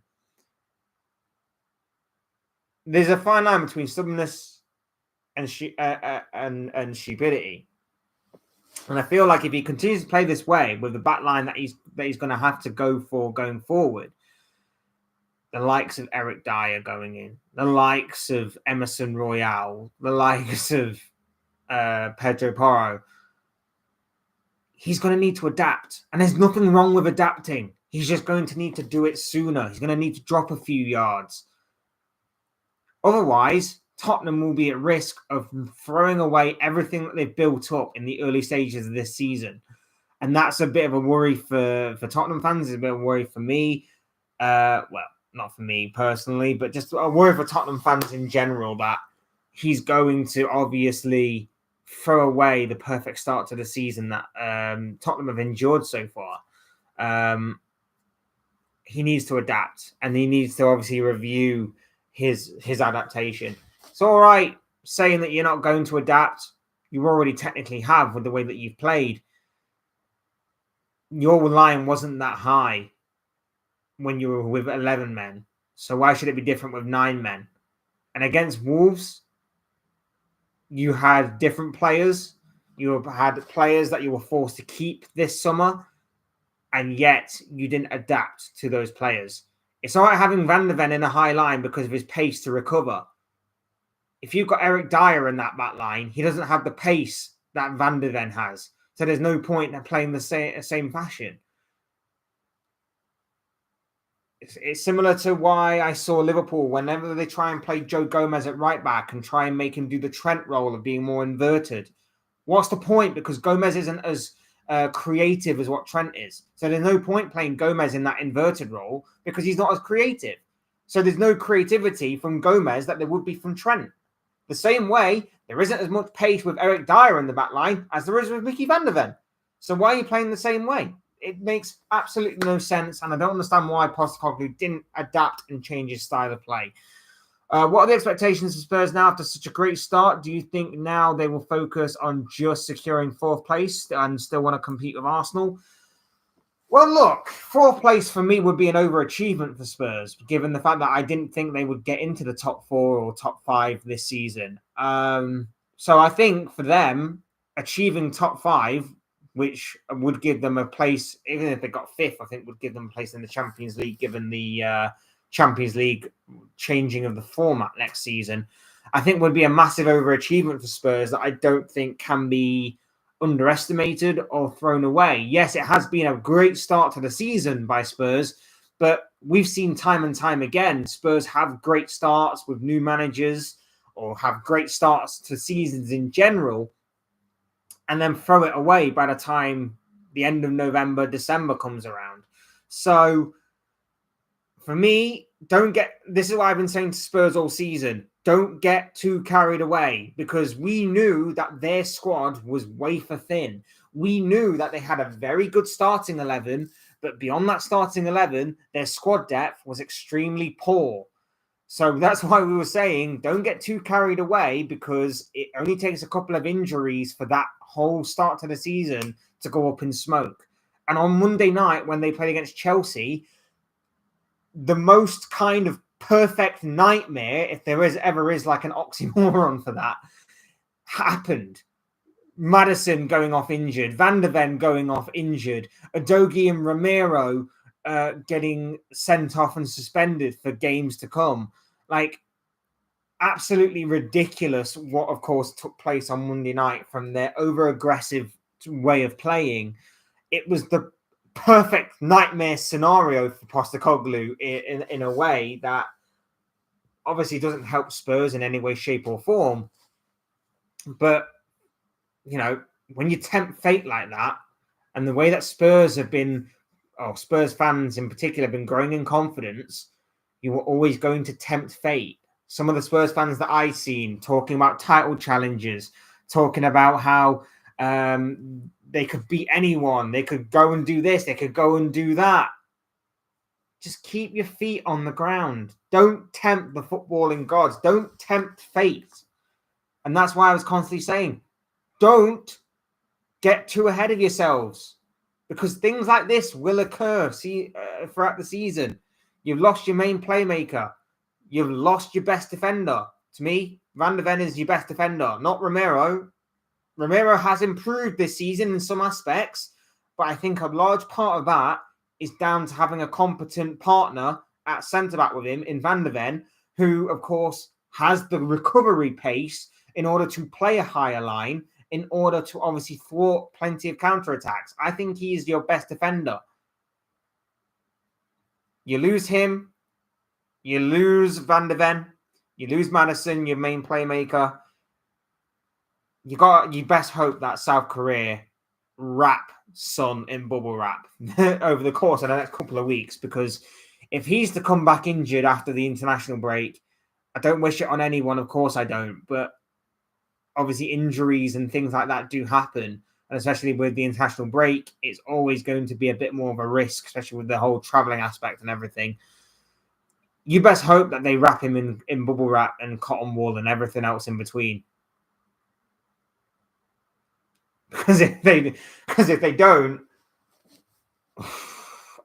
There's a fine line between stubbornness and stupidity. And I feel like if he continues to play this way with the back line that he's going to have to go for going forward, the likes of Eric Dyer going in, the likes of Emerson Royale, the likes of Pedro Porro, he's going to need to adapt. And there's nothing wrong with adapting. He's just going to need to do it sooner. He's going to need to drop a few yards. Otherwise, Tottenham will be at risk of throwing away everything that they've built up in the early stages of this season. And that's a bit of a worry for Tottenham fans. It's a bit of a worry for me. Well, not for me personally, but just a worry for Tottenham fans in general that he's going to obviously throw away the perfect start to the season that Tottenham have endured so far. He needs to adapt, and he needs to obviously review his adaptation. It's all right saying that you're not going to adapt. You already technically have with the way that you've played. Your line wasn't that high when you were with 11 men. So why should it be different with 9 men? And against Wolves, you had different players. You had players that you were forced to keep this summer, and yet you didn't adapt to those players. It's all right having Van de Ven in a high line because of his pace to recover. If you've got Eric Dyer in that back line, he doesn't have the pace that Van de Ven has. So there's no point in playing the same fashion. It's similar to why I saw Liverpool, whenever they try and play Joe Gomez at right back and try and make him do the Trent role of being more inverted. What's the point? Because Gomez isn't as creative as what Trent is. So there's no point playing Gomez in that inverted role because he's not as creative. So there's no creativity from Gomez that there would be from Trent. The same way, there isn't as much pace with Eric Dyer in the back line as there is with Mickey Van de Ven. So why are you playing the same way? It makes absolutely no sense, and I don't understand why Postecoglou didn't adapt and change his style of play. What are the expectations of Spurs now after such a great start? Do you think now they will focus on just securing 4th place and still want to compete with Arsenal? Well, look, 4th place for me would be an overachievement for Spurs, given the fact that I didn't think they would get into the top 4 or top 5 this season. So I think for them, achieving top 5, which would give them a place, even if they got 5th, I think would give them a place in the Champions League, given the Champions League changing of the format next season, I think would be a massive overachievement for Spurs that I don't think can be underestimated or thrown away. Yes, it has been a great start to the season by Spurs, but we've seen time and time again, Spurs have great starts with new managers or have great starts to seasons in general, and then throw it away by the time the end of November, December comes around. So for me, this is what I've been saying to Spurs all season. Don't get too carried away because we knew that their squad was wafer thin. We knew that they had a very good starting 11, but beyond that starting 11, their squad depth was extremely poor. So that's why we were saying don't get too carried away because it only takes a couple of injuries for that whole start to the season to go up in smoke. And on Monday night when they played against Chelsea, the most kind of perfect nightmare, if there ever is like an oxymoron for that, happened. Maddison going off injured, Van de Ven going off injured, Udogie and Romero getting sent off and suspended for games to come. Like, absolutely ridiculous what, of course, took place on Monday night from their over-aggressive way of playing. It was the perfect nightmare scenario for Postecoglou in a way that obviously doesn't help Spurs in any way, shape, or form. But, you know, when you tempt fate like that, and the way that Spurs have been, or Spurs fans in particular, have been growing in confidence, you were always going to tempt fate. Some of the Spurs fans that I've seen talking about title challenges, talking about how they could beat anyone, they could go and do this, they could go and do that. Just keep your feet on the ground. Don't tempt the footballing gods. Don't tempt fate. And that's why I was constantly saying, don't get too ahead of yourselves because things like this will occur throughout the season. You've lost your main playmaker. You've lost your best defender. To me, Van de Ven is your best defender, not Romero. Romero has improved this season in some aspects, but I think a large part of that is down to having a competent partner at centre-back with him in Van de Ven, who, of course, has the recovery pace in order to play a higher line, in order to obviously thwart plenty of counterattacks. I think he is your best defender. You lose him, you lose Van de Ven, you lose Maddison, your main playmaker. You best hope that South Korea wrap Son in bubble wrap over the course of the next couple of weeks, because if he's to come back injured after the international break, I don't wish it on anyone, of course I don't, but obviously injuries and things like that do happen, and especially with the international break, it's always going to be a bit more of a risk, especially with the whole travelling aspect and everything. you best hope that they wrap him in bubble wrap and cotton wool and everything else in between. Because if they don't,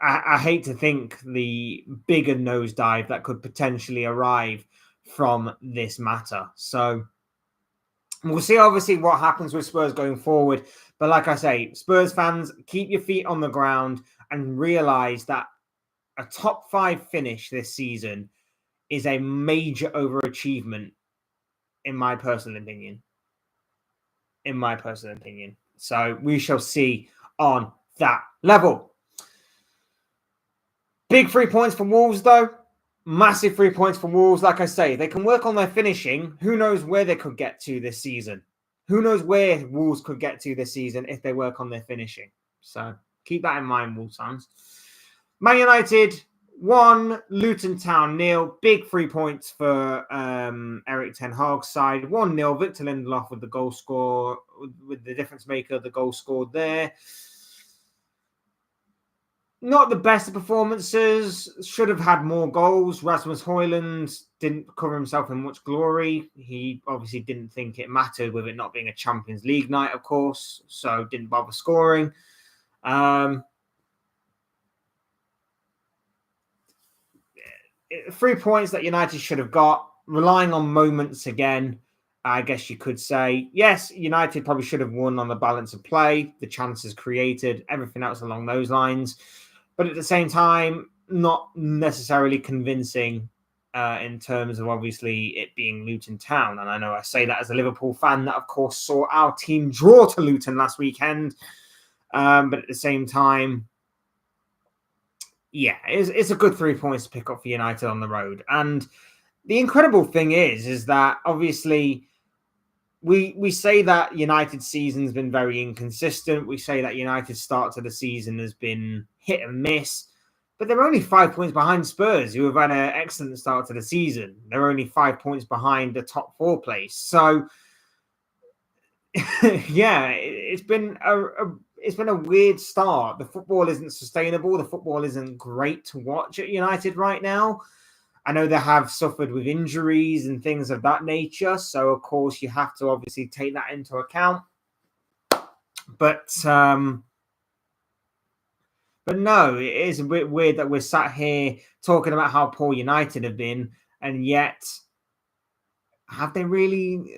I hate to think the bigger nosedive that could potentially arrive from this matter. So we'll see, obviously, what happens with Spurs going forward. But like I say, Spurs fans, keep your feet on the ground and realize that a top 5 finish this season is a major overachievement, in my personal opinion. So we shall see on that level. Big 3 points for Wolves, though. Massive 3 points for Wolves. Like I say, they can work on their finishing. Who knows where they could get to this season? Who knows where Wolves could get to this season if they work on their finishing? So keep that in mind, Wolves fans. Man United 1, Luton Town 0. Big 3 points for Eric Ten Hag's side. 1-0. Victor Lindelof with the goal score, with the difference maker, the goal scored there. Not the best of performances. Should have had more goals. Rasmus Højlund didn't cover himself in much glory. He obviously didn't think it mattered with it not being a Champions League night, of course, so didn't bother scoring. 3 points that United should have got. Relying on moments again, I guess you could say. Yes, United probably should have won on the balance of play, the chances created, everything else along those lines. But at the same time, not necessarily convincing in terms of obviously it being Luton Town. And I know I say that as a Liverpool fan that, of course, saw our team draw to Luton last weekend. But at the same time, yeah, it's a good 3 points to pick up for United on the road. And the incredible thing is that obviously we say that United's season's been very inconsistent. We say that United's start to the season has been hit and miss, but they're only 5 points behind Spurs, who have had an excellent start to the season. They're only 5 points behind the top 4 place. So, yeah, it's been a weird start. The football isn't sustainable. The football isn't great to watch at United right now. I know they have suffered with injuries and things of that nature. So, of course, you have to obviously take that into account. But no, it is a bit weird that we're sat here talking about how poor United have been. And yet, have they really...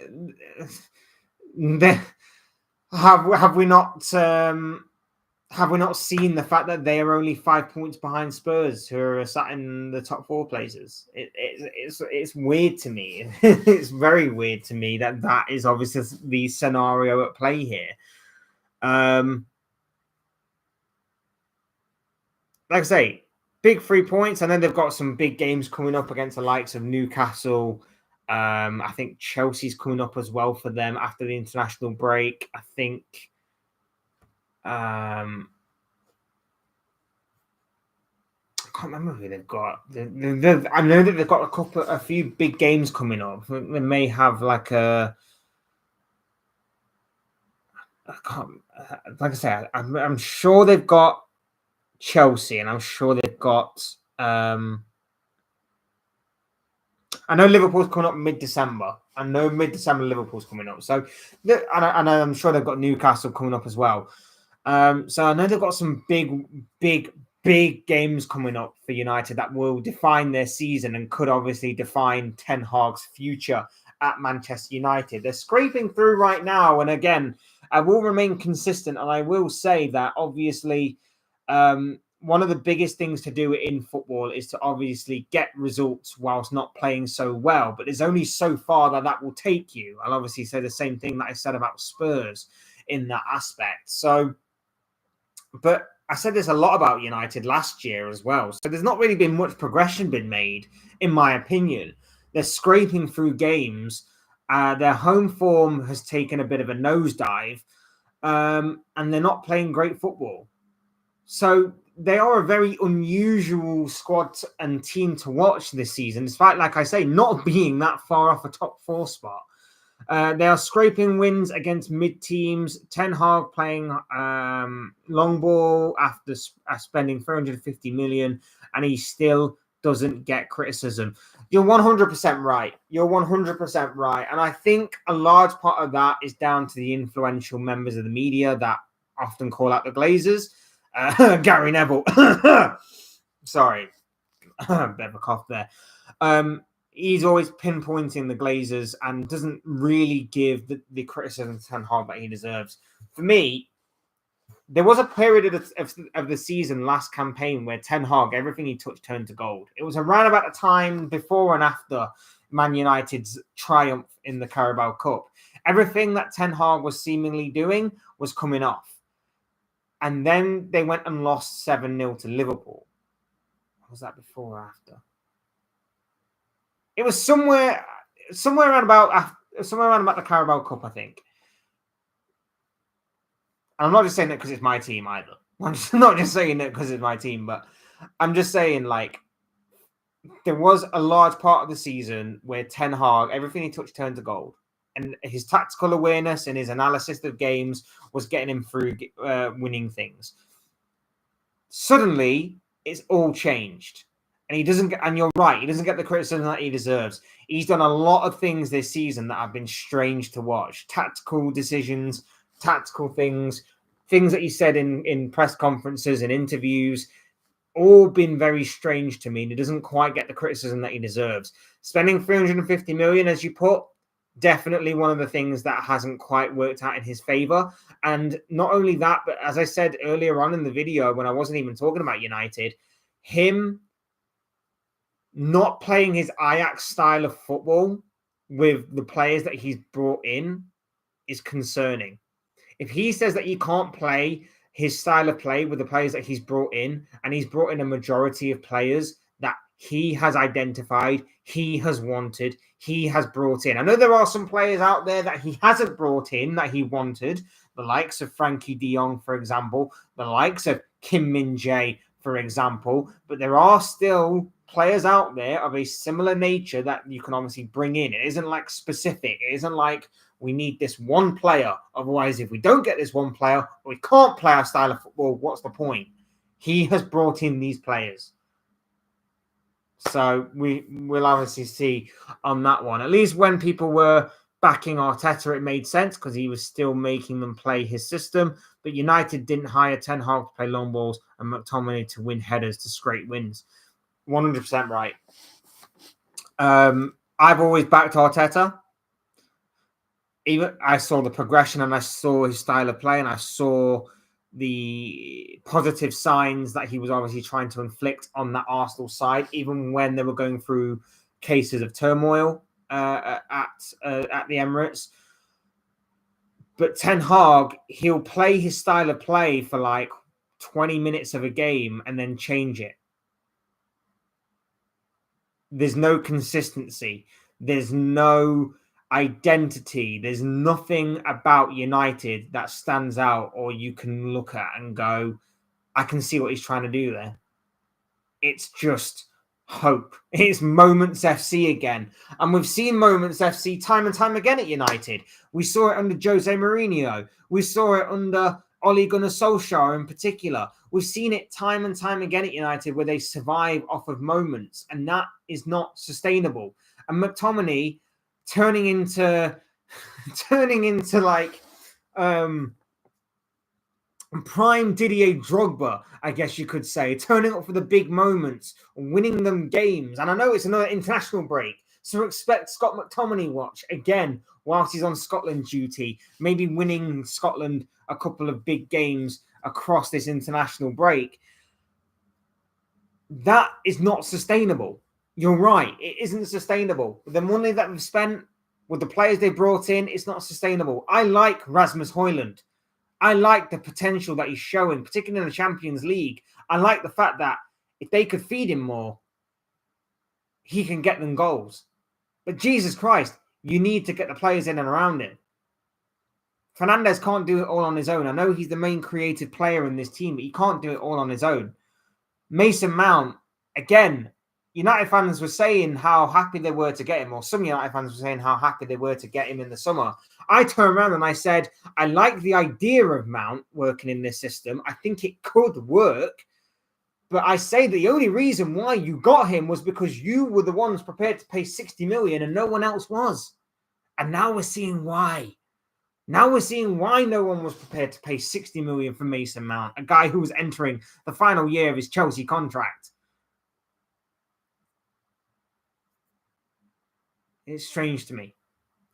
have we not seen the fact that they are only 5 points behind Spurs, who are sat in the top 4 places? It's weird to me. It's very weird to me that is obviously the scenario at play here. Like I say, big 3 points. I know they've got some big games coming up against the likes of Newcastle. I think Chelsea's coming up as well for them after the international break. I think I can't remember who they've got. I know that they've got a few big games coming up. They may have like a... like I say, I'm sure they've got Chelsea, and I'm sure they've got... I know Liverpool's coming up mid-December. I know mid-December Liverpool's coming up. So, and I'm sure they've got Newcastle coming up as well. So I know they've got some big games coming up for United that will define their season and could obviously define Ten Hag's future at Manchester United. They're scraping through right now. And again, I will remain consistent. And I will say that obviously... one of the biggest things to do in football is to obviously get results whilst not playing so well. But there's only so far that will take you. I'll obviously say the same thing that I said about Spurs in that aspect. So, but I said this a lot about United last year as well. So there's not really been much progression been made, in my opinion. They're scraping through games. Their home form has taken a bit of a nosedive. And they're not playing great football. So they are a very unusual squad and team to watch this season, despite, like I say, not being that far off a top 4 spot. They are scraping wins against mid-teams. Ten Hag playing long ball after spending 350 million, and he's still doesn't get criticism. You're 100% right. You're 100% right. And I think a large part of that is down to the influential members of the media that often call out the Glazers. Gary Neville. Sorry. Bit of a cough there. He's always pinpointing the Glazers and doesn't really give the criticism to Ten Hag that he deserves. For me, there was a period of the season last campaign where Ten Hag, everything he touched turned to gold. It was around about the time before and after Man United's triumph in the Carabao Cup. Everything that Ten Hag was seemingly doing was coming off. And then they went and lost 7-0 to Liverpool. Was that before or after? It was somewhere around about the Carabao Cup, I think. And I'm not just saying that because it's my team either. I'm not just saying that because it's my team, but I'm just saying, like, there was a large part of the season where Ten Hag, everything he touched turned to gold. And his tactical awareness and his analysis of games was getting him through winning things. Suddenly, it's all changed. And he doesn't get, and you're right, he doesn't get the criticism that he deserves. He's done a lot of things this season that have been strange to watch. Tactical decisions, tactical things that he said in press conferences and interviews, all been very strange to me. And he doesn't quite get the criticism that he deserves. Spending 350 million, as you put, definitely one of the things that hasn't quite worked out in his favor. And not only that, but as I said earlier on in the video, when I wasn't even talking about United, him not playing his Ajax style of football with the players that he's brought in is concerning. If he says that he can't play his style of play with the players that he's brought in, and he's brought in a majority of players that he has identified, he has wanted, he has brought in. I know there are some players out there that he hasn't brought in that he wanted, the likes of Frankie de Jong, for example, the likes of Kim Min-jae, for example, but there are still players out there of a similar nature that you can obviously bring in. It isn't like specific. It isn't like we need this one player. Otherwise, if we don't get this one player, we can't play our style of football. What's the point? He has brought in these players. So we'll obviously see on that one. At least when people were backing Arteta, it made sense because he was still making them play his system. But United didn't hire Ten Hag to play long balls and McTominay to win headers to scrape wins. 100% right. I've always backed Arteta. Even I saw the progression and I saw his style of play and I saw the positive signs that he was obviously trying to inflict on that Arsenal side, even when they were going through cases of turmoil at the Emirates. But Ten Hag, he'll play his style of play for like 20 minutes of a game and then change it. There's no consistency. There's no identity. There's nothing about United that stands out or you can look at and go, I can see what he's trying to do there. It's just hope. It's Moments FC again. And we've seen Moments FC time and time again at United. We saw it under Jose Mourinho. We saw it under Ole Gunnar Solskjaer in particular. We've seen it time and time again at United where they survive off of moments, and that is not sustainable. And McTominay turning into like prime Didier Drogba, I guess you could say, turning up for the big moments, winning them games. And I know it's another international break, so expect Scott McTominay watch again whilst he's on Scotland duty, maybe winning Scotland a couple of big games across this international break. That is not sustainable. You're right. It isn't sustainable. The money that we've spent with the players they brought in, it's not sustainable. I like Rasmus Højlund. I like the potential that he's showing, particularly in the Champions League. I like the fact that if they could feed him more, he can get them goals. But Jesus Christ, you need to get the players in and around him. Fernandes can't do it all on his own. I know he's the main creative player in this team, but he can't do it all on his own. Mason Mount, again, United fans were saying how happy they were to get him, or some United fans were saying how happy they were to get him in the summer. I turned around and I said, I like the idea of Mount working in this system. I think it could work, But I say the only reason why you got him was because you were the ones prepared to pay 60 million and no one else was. And now we're seeing why. Now we're seeing why no one was prepared to pay 60 million for Mason Mount, a guy who was entering the final year of his Chelsea contract. It's strange to me.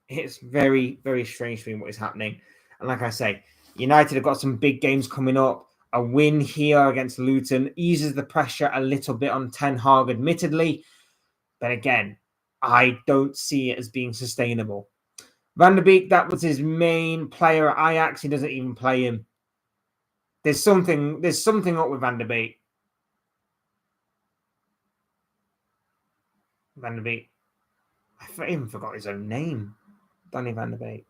It's very, very strange to me what is happening. And like I say, United have got some big games coming up. A win here against Luton eases the pressure a little bit on Ten Hag, admittedly. But again, I don't see it as being sustainable. Van der Beek, that was his main player at Ajax. He doesn't even play him. There's something up with Van der Beek. Van der Beek. I even forgot his own name. Danny Van der Beek.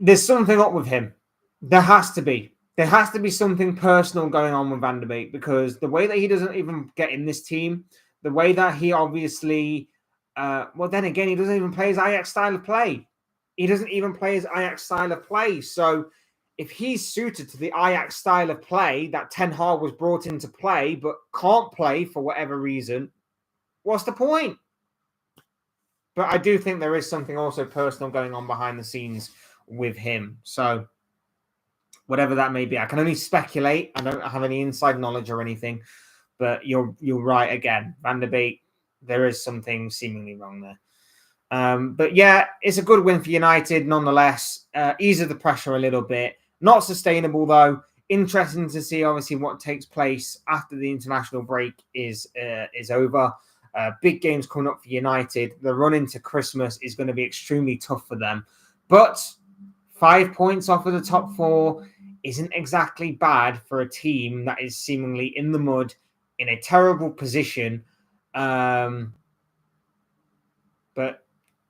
There's something up with him. There has to be. There has to be something personal going on with Van der Beek, because the way that he doesn't even get in this team, the way that he obviously, then again, he doesn't even play his Ajax style of play. He doesn't even play his Ajax style of play. So if he's suited to the Ajax style of play that Ten Hag was brought in to play, but can't play for whatever reason, what's the point? But I do think there is something also personal going on behind the scenes with him. So whatever that may be, I can only speculate. I don't have any inside knowledge or anything. But you're right again. Van der Beek, there is something seemingly wrong there. But yeah, it's a good win for United nonetheless. Eases the pressure a little bit. Not sustainable though. Interesting to see obviously what takes place after the international break is over. Big games coming up for United. The run into Christmas is going to be extremely tough for them. But 5 points off of the top four isn't exactly bad for a team that is seemingly in the mud, in a terrible position. But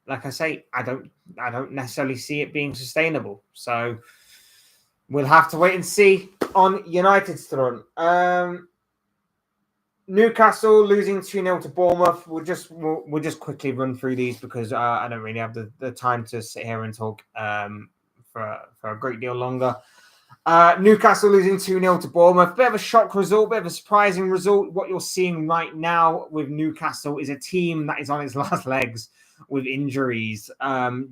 like I say, I don't necessarily see it being sustainable. So we'll have to wait and see on United's front. Newcastle losing 2-0 to Bournemouth. We'll just quickly run through these because I don't really have the time to sit here and talk for a great deal longer. Newcastle losing 2-0 to Bournemouth. Bit of a shock result, bit of a surprising result. What you're seeing right now with Newcastle is a team that is on its last legs with injuries.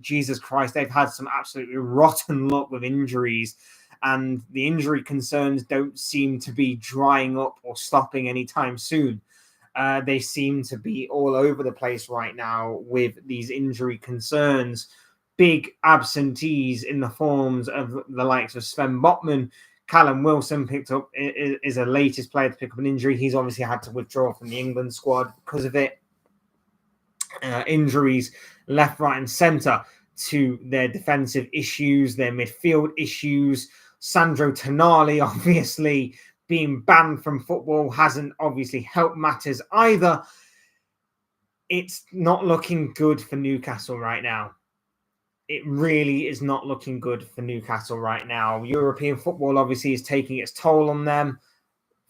Jesus Christ, they've had some absolutely rotten luck with injuries. And the injury concerns don't seem to be drying up or stopping anytime soon. They seem to be all over the place right now with these injury concerns. Big absentees in the forms of the likes of Sven Botman. Callum Wilson picked up is the latest player to pick up an injury. He's obviously had to withdraw from the England squad because of it. Injuries left, right, and centre to their defensive issues, their midfield issues. Sandro Tonali, obviously, being banned from football hasn't obviously helped matters either. It's not looking good for Newcastle right now. It really is not looking good for Newcastle right now. European football obviously is taking its toll on them.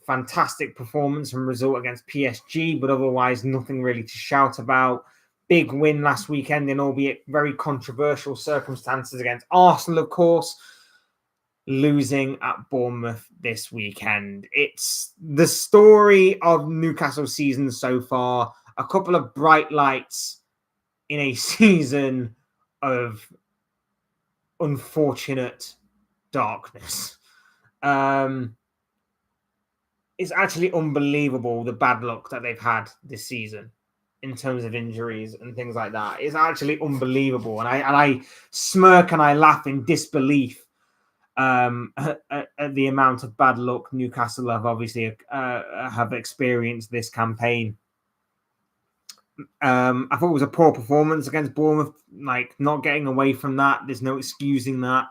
Fantastic performance and result against PSG, but otherwise nothing really to shout about. Big win last weekend in albeit very controversial circumstances against Arsenal, of course. Losing at Bournemouth this weekend. It's the story of Newcastle's season so far. A couple of bright lights in a season of unfortunate darkness. It's actually unbelievable the bad luck that they've had this season in terms of injuries and things like that. It's actually unbelievable. And I smirk and I laugh in disbelief at the amount of bad luck Newcastle have obviously have experienced this campaign. I thought it was a poor performance against Bournemouth, like not getting away from that. There's no excusing that.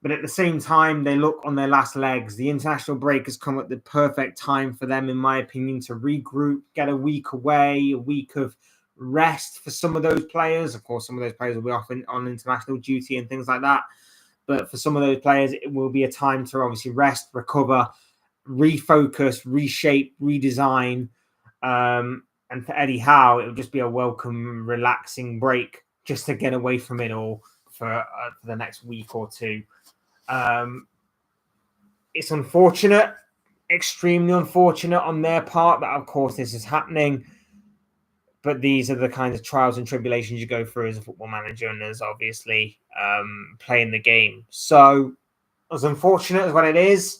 But at the same time, they look on their last legs. The international break has come at the perfect time for them, in my opinion, to regroup, get a week away, a week of rest for some of those players. Of course, some of those players will be off on international duty and things like that. But for some of those players, it will be a time to obviously rest, recover, refocus, reshape, redesign. And for Eddie Howe, it will just be a welcome, relaxing break just to get away from it all for the next week or two. It's unfortunate. extremely unfortunate on their part that, of course, this is happening. But these are the kinds of trials and tribulations you go through as a football manager and as obviously playing the game. So, as unfortunate as what it is,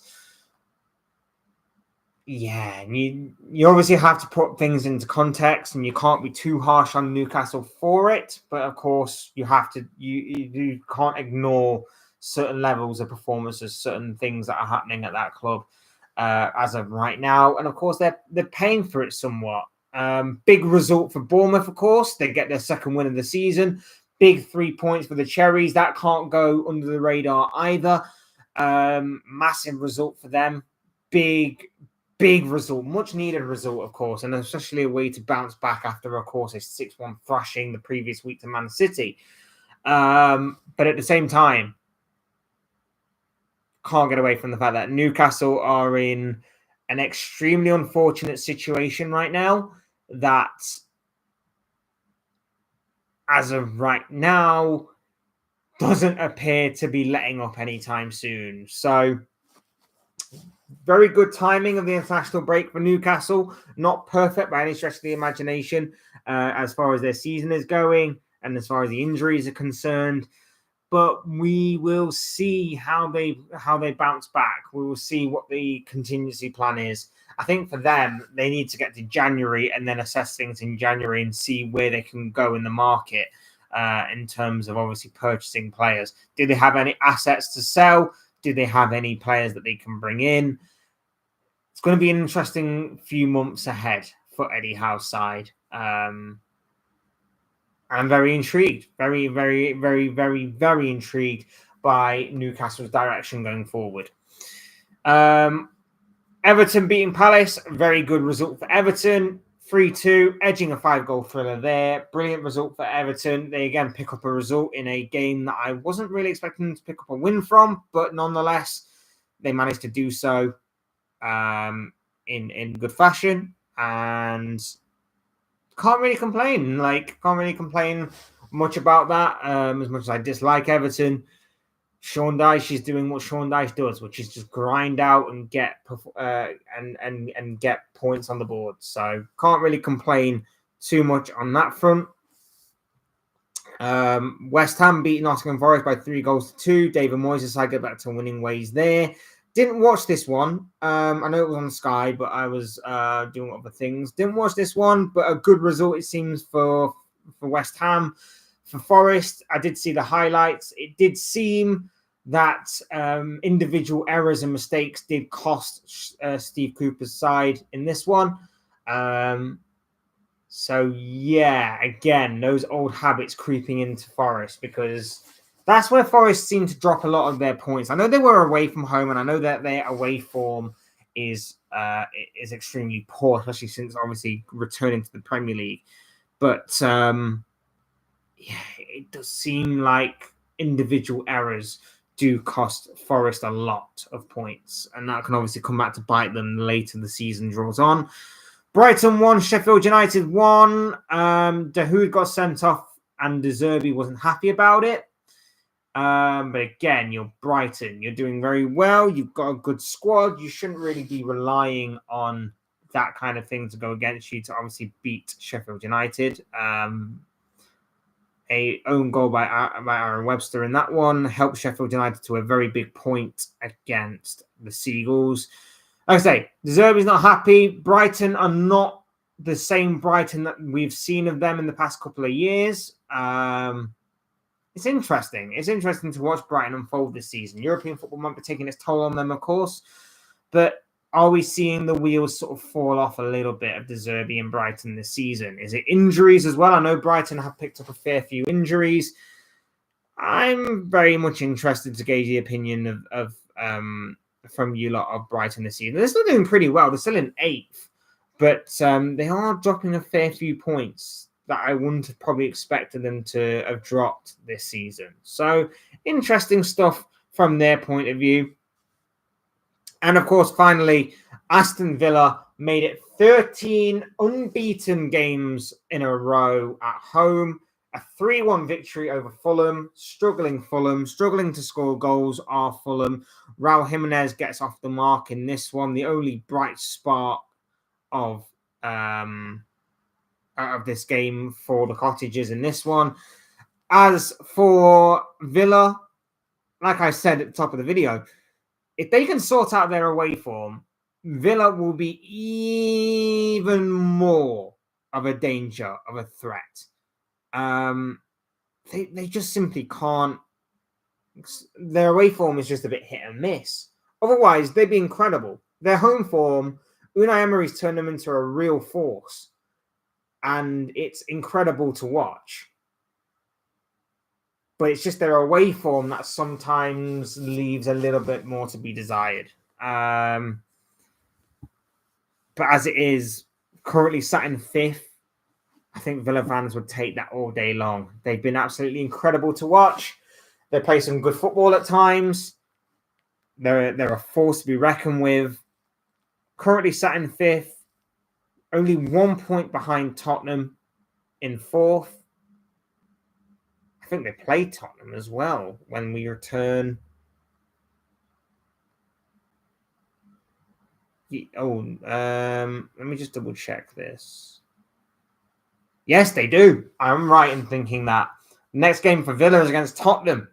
yeah, you obviously have to put things into context, and you can't be too harsh on Newcastle for it. But of course, you have to. You can't ignore certain levels of performances, certain things that are happening at that club as of right now, and of course they're paying for it somewhat. Big result for Bournemouth, of course. They get their second win of the season. Big 3 points for the Cherries. That can't go under the radar either. Massive result for them. Big result, much needed result, of course, and especially a way to bounce back after, of course, a 6-1 thrashing the previous week to Man City. But at the same time, can't get away from the fact that Newcastle are in an extremely unfortunate situation right now that, as of right now, doesn't appear to be letting up anytime soon. So, very good timing of the international break for Newcastle. Not perfect by any stretch of the imagination as far as their season is going and as far as the injuries are concerned. But we will see how they bounce back. We will see what the contingency plan is. I think for them, they need to get to January and then assess things in January and see where they can go in the market in terms of obviously purchasing players. Do they have any assets to sell? Do they have any players that they can bring in? It's going to be an interesting few months ahead for Eddie Howe's side. I'm very intrigued. Very, very, very, very, very intrigued by Newcastle's direction going forward. Everton beating Palace. Very good result for Everton. 3-2, edging a 5-goal thriller there. Brilliant result for Everton. They again pick up a result in a game that I wasn't really expecting them to pick up a win from, but nonetheless, they managed to do so in good fashion, and can't really complain. Can't really complain much about that. As much as I dislike Everton, Sean Dyche is doing what Sean Dyche does, which is just grind out and get and get points on the board. So can't really complain too much on that front. West Ham beat Nottingham Forest by 3-2. David Moyes' side get back to winning ways there. Didn't watch this one. I know it was on Sky, but I was doing other things. Didn't watch this one, but a good result it seems for West Ham. For Forest, I did see the highlights. It did seem that individual errors and mistakes did cost Steve Cooper's side in this one. So, yeah, again, those old habits creeping into Forest, because that's where Forest seem to drop a lot of their points. I know they were away from home, and I know that their away form is extremely poor, especially since obviously returning to the Premier League. But, yeah, it does seem like individual errors do cost Forest a lot of points, and that can obviously come back to bite them later the season draws on. Brighton 1, Sheffield United 1. Dahoud got sent off, and De Zerbi wasn't happy about it. But again, you're Brighton. You're doing very well. You've got a good squad. You shouldn't really be relying on that kind of thing to go against you to obviously beat Sheffield United. A own goal by Aaron Webster in that one helped Sheffield United to a very big point against the Seagulls. Like I say, De Zerbi's not happy. Brighton are not the same Brighton that we've seen of them in the past couple of years. It's interesting. It's interesting to watch Brighton unfold this season. European football might be taking its toll on them, of course, but are we seeing the wheels sort of fall off a little bit of De Zerbi and Brighton this season? Is it injuries as well? I know Brighton have picked up a fair few injuries. I'm very much interested to gauge the opinion of from you lot of Brighton this season. They're still doing pretty well. They're still in 8th, but they are dropping a fair few points that I wouldn't have probably expected them to have dropped this season. So interesting stuff from their point of view. And of course, finally, Aston Villa made it 13 unbeaten games in a row at home A 3-1 victory over Fulham. Struggling to score goals are Fulham. Raul Jimenez gets off the mark in this one. The only bright spark of this game for the Cottagers in this one. As for Villa, like I said at the top of the video, if they can sort out their away form, Villa will be even more of a danger, of a threat. They just simply can't. Their away form is just a bit hit and miss. Otherwise, they'd be incredible. Their home form, Unai Emery's turned them into a real force. And it's incredible to watch. But it's just their away form that sometimes leaves a little bit more to be desired. But as it is, currently sat in 5th, I think Villa fans would take that all day long. They've been absolutely incredible to watch. They play some good football at times. They're a force to be reckoned with. Currently sat in 5th, only 1 point behind Tottenham in 4th. I think they play Tottenham as well when we return. Let me just double check this. Yes, they do. I'm right in thinking that. Next game for Villa is against Tottenham.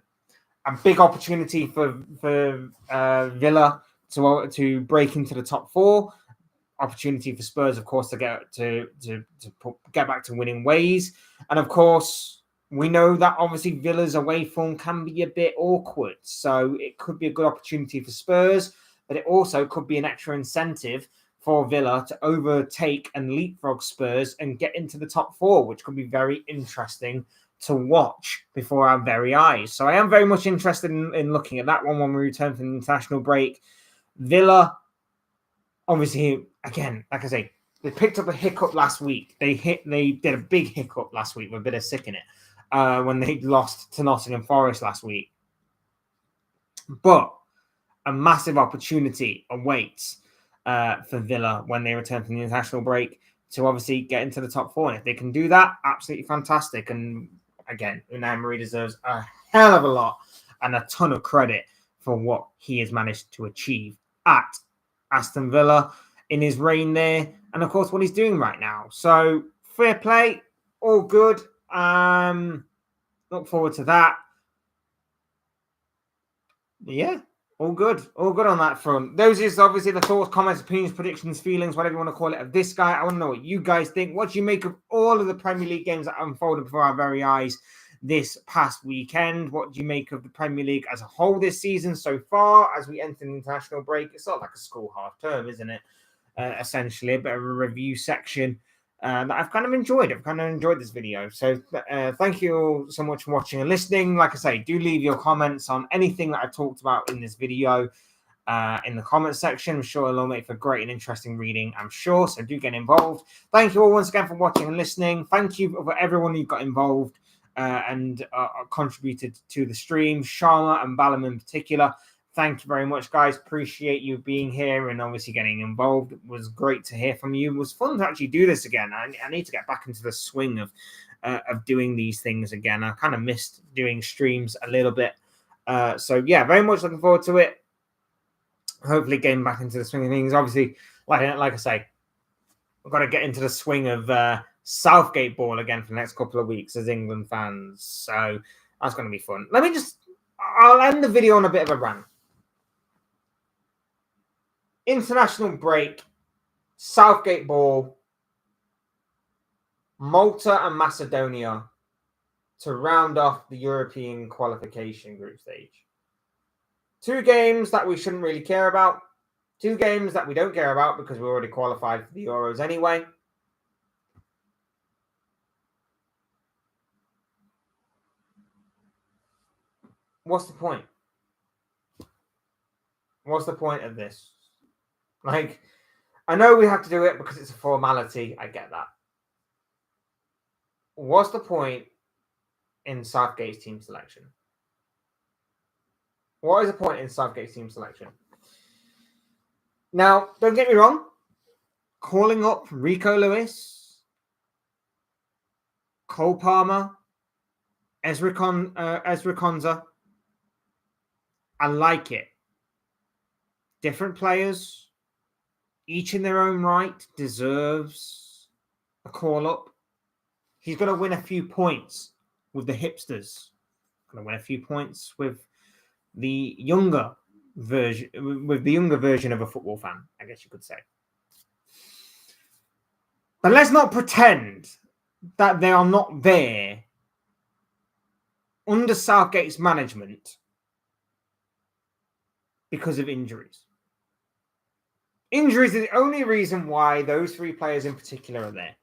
A big opportunity for Villa to break into the top 4. Opportunity for Spurs, of course, to get back to winning ways. And of course, we know that obviously Villa's away form can be a bit awkward. So it could be a good opportunity for Spurs, but it also could be an extra incentive for Villa to overtake and leapfrog Spurs and get into the top 4, which could be very interesting to watch before our very eyes. So I am very much interested in looking at that one when we return from the international break. Villa, obviously, again, like I say, they picked up a hiccup last week. They did a big hiccup last week with a bit of sick in it when they lost to Nottingham Forest last week. But a massive opportunity awaits for Villa when they return from the international break to obviously get into the top 4. And if they can do that, absolutely fantastic. And again, Unai Emery deserves a hell of a lot and a ton of credit for what he has managed to achieve at Aston Villa in his reign there, and of course what he's doing right now. So fair play, all good. Look forward to that. Yeah, all good on that front. Those is obviously the thoughts, comments, opinions, predictions, feelings, whatever you want to call it, of this guy. I want to know what you guys think. What do you make of all of the Premier League games that unfolded before our very eyes this past weekend? What do you make of the Premier League as a whole this season so far as we enter the international break? It's sort of like a school half term, isn't it? Essentially, a bit of a review section that I've kind of enjoyed. I've kind of enjoyed this video. So thank you all so much for watching and listening. Like I say, do leave your comments on anything that I've talked about in this video in the comment section. I'm sure it'll make for great and interesting reading, I'm sure. So do get involved. Thank you all once again for watching and listening. Thank you for everyone who got involved and contributed to the stream. Sharma and Balam in particular. Thank you very much, guys. Appreciate you being here and obviously getting involved. It was great to hear from you. It was fun to actually do this again. I need to get back into the swing of doing these things again. I kind of missed doing streams a little bit. So, yeah, very much looking forward to it. Hopefully getting back into the swing of things. Obviously, like I say, we've got to get into the swing of Southgate ball again for the next couple of weeks as England fans. So that's going to be fun. I'll end the video on a bit of a rant. International break, Southgate ball, Malta and Macedonia to round off the European qualification group stage. 2 games that we shouldn't really care about. 2 games that we don't care about because we already qualified for the Euros anyway. What's the point? What's the point of this? Like, I know we have to do it because it's a formality. I get that. What's the point in Southgate's team selection? What is the point in Southgate's team selection? Now, don't get me wrong. Calling up Rico Lewis, Cole Palmer, Ezra Konza. I like it. Different players, each in their own right, deserves a call up. He's going to win a few points with the hipsters. Going to win a few points with the younger version of a football fan, I guess you could say. But let's not pretend that they are not there under Southgate's management because of injuries. Injuries are the only reason why those three players in particular are there.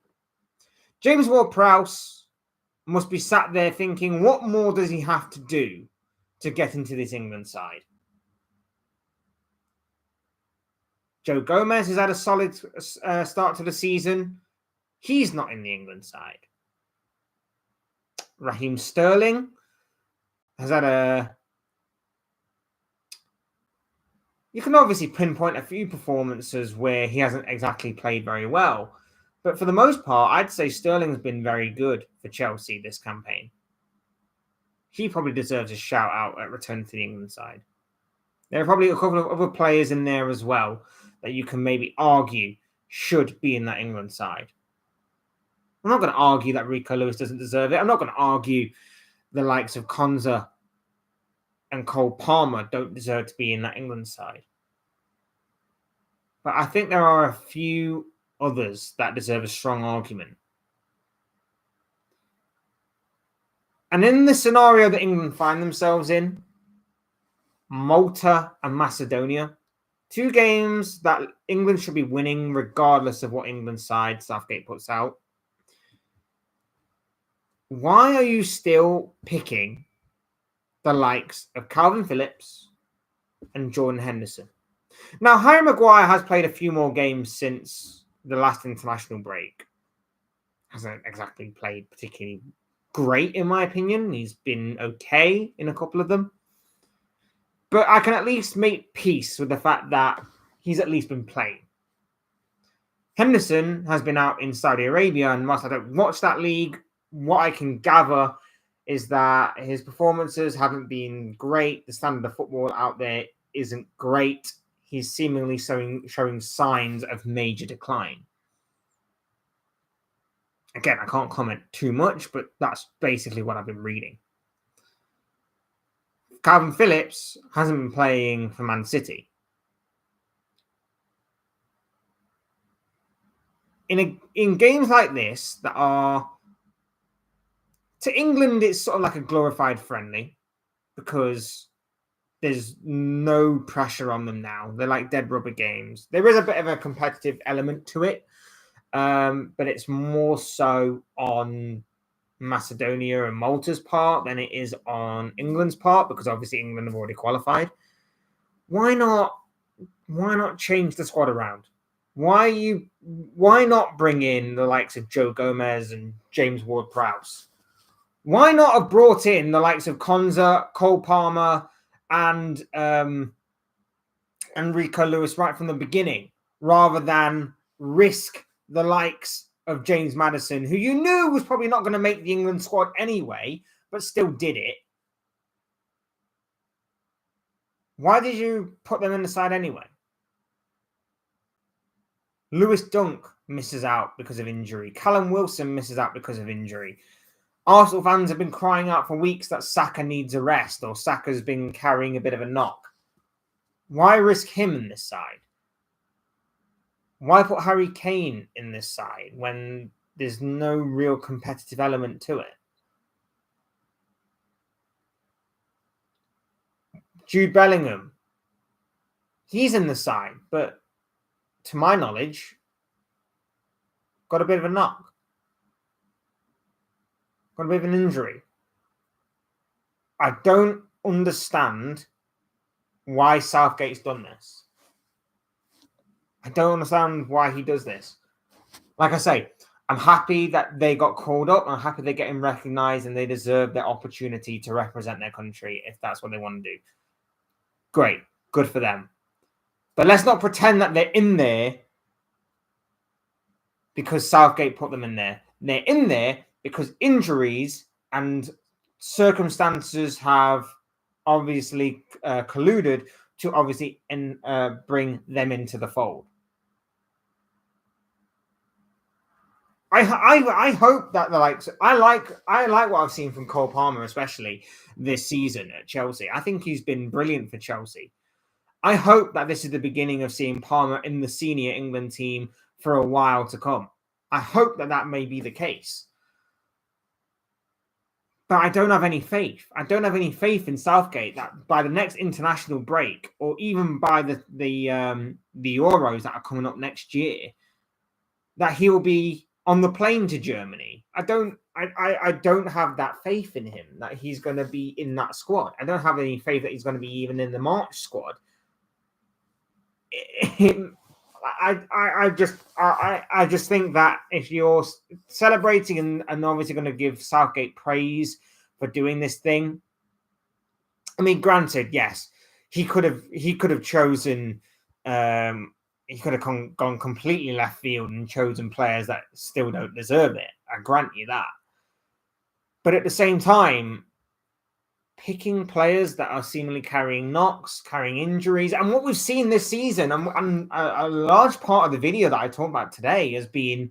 James Ward-Prowse must be sat there thinking, what more does he have to do to get into this England side? Joe Gomez has had a solid start to the season. He's not in the England side. Raheem Sterling has had a... You can obviously pinpoint a few performances where he hasn't exactly played very well. But for the most part, I'd say Sterling's been very good for Chelsea this campaign. He probably deserves a shout out at return to the England side. There are probably a couple of other players in there as well that you can maybe argue should be in that England side. I'm not going to argue that Rico Lewis doesn't deserve it. I'm not going to argue the likes of Konza and Cole Palmer don't deserve to be in that England side. But I think there are a few others that deserve a strong argument. And in the scenario that England find themselves in, Malta and Macedonia, two games that England should be winning regardless of what England side Southgate puts out. Why are you still picking the likes of Calvin Phillips and Jordan Henderson? Now, Harry Maguire has played a few more games since the last international break. Hasn't exactly played particularly great, in my opinion. He's been okay in a couple of them. But I can at least make peace with the fact that he's at least been playing. Henderson has been out in Saudi Arabia, and whilst I don't watch that league, what I can gather is that his performances haven't been great. The standard of football out there isn't great. He's seemingly showing signs of major decline. Again, I can't comment too much, but that's basically what I've been reading. Calvin Phillips hasn't been playing for Man City. In games like this that are... To England, it's sort of like a glorified friendly because there's no pressure on them now. They're like dead rubber games. There is a bit of a competitive element to it, but it's more so on Macedonia and Malta's part than it is on England's part because obviously England have already qualified. Why not change the squad around? Why not bring in the likes of Joe Gomez and James Ward-Prowse? Why not have brought in the likes of Konza, Cole Palmer, and Rico Lewis right from the beginning, rather than risk the likes of James Maddison, who you knew was probably not going to make the England squad anyway, but still did it? Why did you put them in the side anyway? Lewis Dunk misses out because of injury. Callum Wilson misses out because of injury. Arsenal fans have been crying out for weeks that Saka needs a rest or Saka's been carrying a bit of a knock. Why risk him in this side? Why put Harry Kane in this side when there's no real competitive element to it? Jude Bellingham, he's in the side, but to my knowledge, got a bit of a knock. Got a bit of an injury. I don't understand why Southgate's done this. I don't understand why he does this. Like I say, I'm happy that they got called up. I'm happy they're getting recognised and they deserve their opportunity to represent their country if that's what they want to do. Great. Good for them. But let's not pretend that they're in there because Southgate put them in there. They're in there because injuries and circumstances have obviously colluded to obviously bring them into the fold. I hope that the likes I like what I've seen from Cole Palmer, especially this season at Chelsea. I think he's been brilliant for Chelsea. I hope that this is the beginning of seeing Palmer in the senior England team for a while to come. I hope that that may be the case. But I don't have any faith. I don't have any faith in Southgate that by the next international break, or even by the Euros that are coming up next year, that he will be on the plane to Germany. I don't have that faith in him that he's going to be in that squad. I don't have any faith that he's going to be even in the March squad. I just think that if you're celebrating and obviously going to give Southgate praise for doing this thing, I mean, granted, yes, he could have chosen, he could have gone completely left field and chosen players that still don't deserve it. I grant you that, but at the same time, picking players that are seemingly carrying knocks, carrying injuries. And what we've seen this season, and a large part of the video that I talked about today has been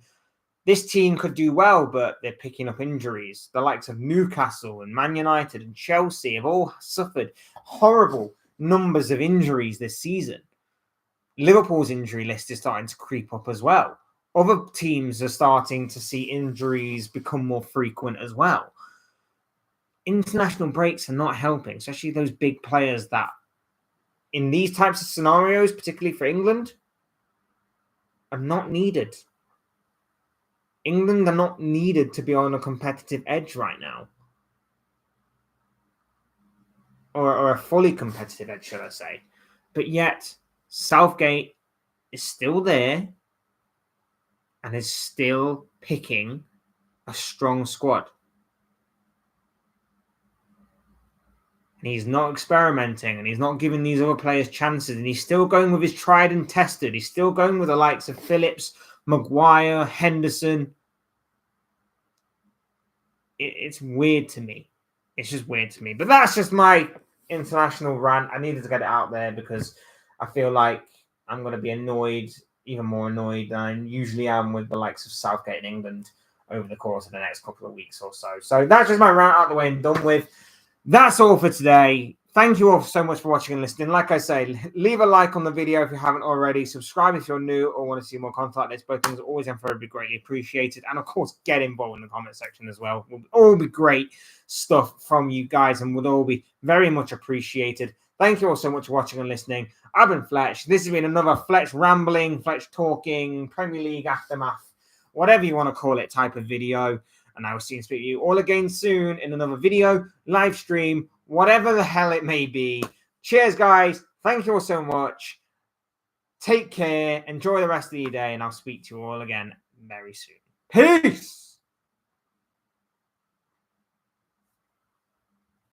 this team could do well, but they're picking up injuries. The likes of Newcastle and Man United and Chelsea have all suffered horrible numbers of injuries this season. Liverpool's injury list is starting to creep up as well. Other teams are starting to see injuries become more frequent as well. International breaks are not helping, especially those big players that in these types of scenarios, particularly for England, are not needed. England are not needed to be on a competitive edge right now. Or a fully competitive edge, should I say. But yet, Southgate is still there and is still picking a strong squad. And he's not experimenting and he's not giving these other players chances. And he's still going with his tried and tested. He's still going with the likes of Phillips, Maguire, Henderson. It's weird to me. It's just weird to me. But that's just my international rant. I needed to get it out there because I feel like I'm going to be annoyed, even more annoyed than I usually am with the likes of Southgate in England over the course of the next couple of weeks or so. So that's just my rant out of the way and done with. That's all for today. Thank you all so much for watching and listening. Like I say, leave a like on the video if you haven't already. Subscribe if you're new or want to see more content like this. Both things are always and forever be greatly appreciated. And of course, get involved in the comment section as well. It will all be great stuff from you guys and would all be very much appreciated. Thank you all so much for watching and listening. I've been Fletch. This has been another Fletch rambling, Fletch talking, Premier League aftermath, whatever you want to call it type of video. And I will see and speak to you all again soon in another video, live stream, whatever the hell it may be. Cheers, guys. Thank you all so much. Take care. Enjoy the rest of your day. And I'll speak to you all again very soon. Peace.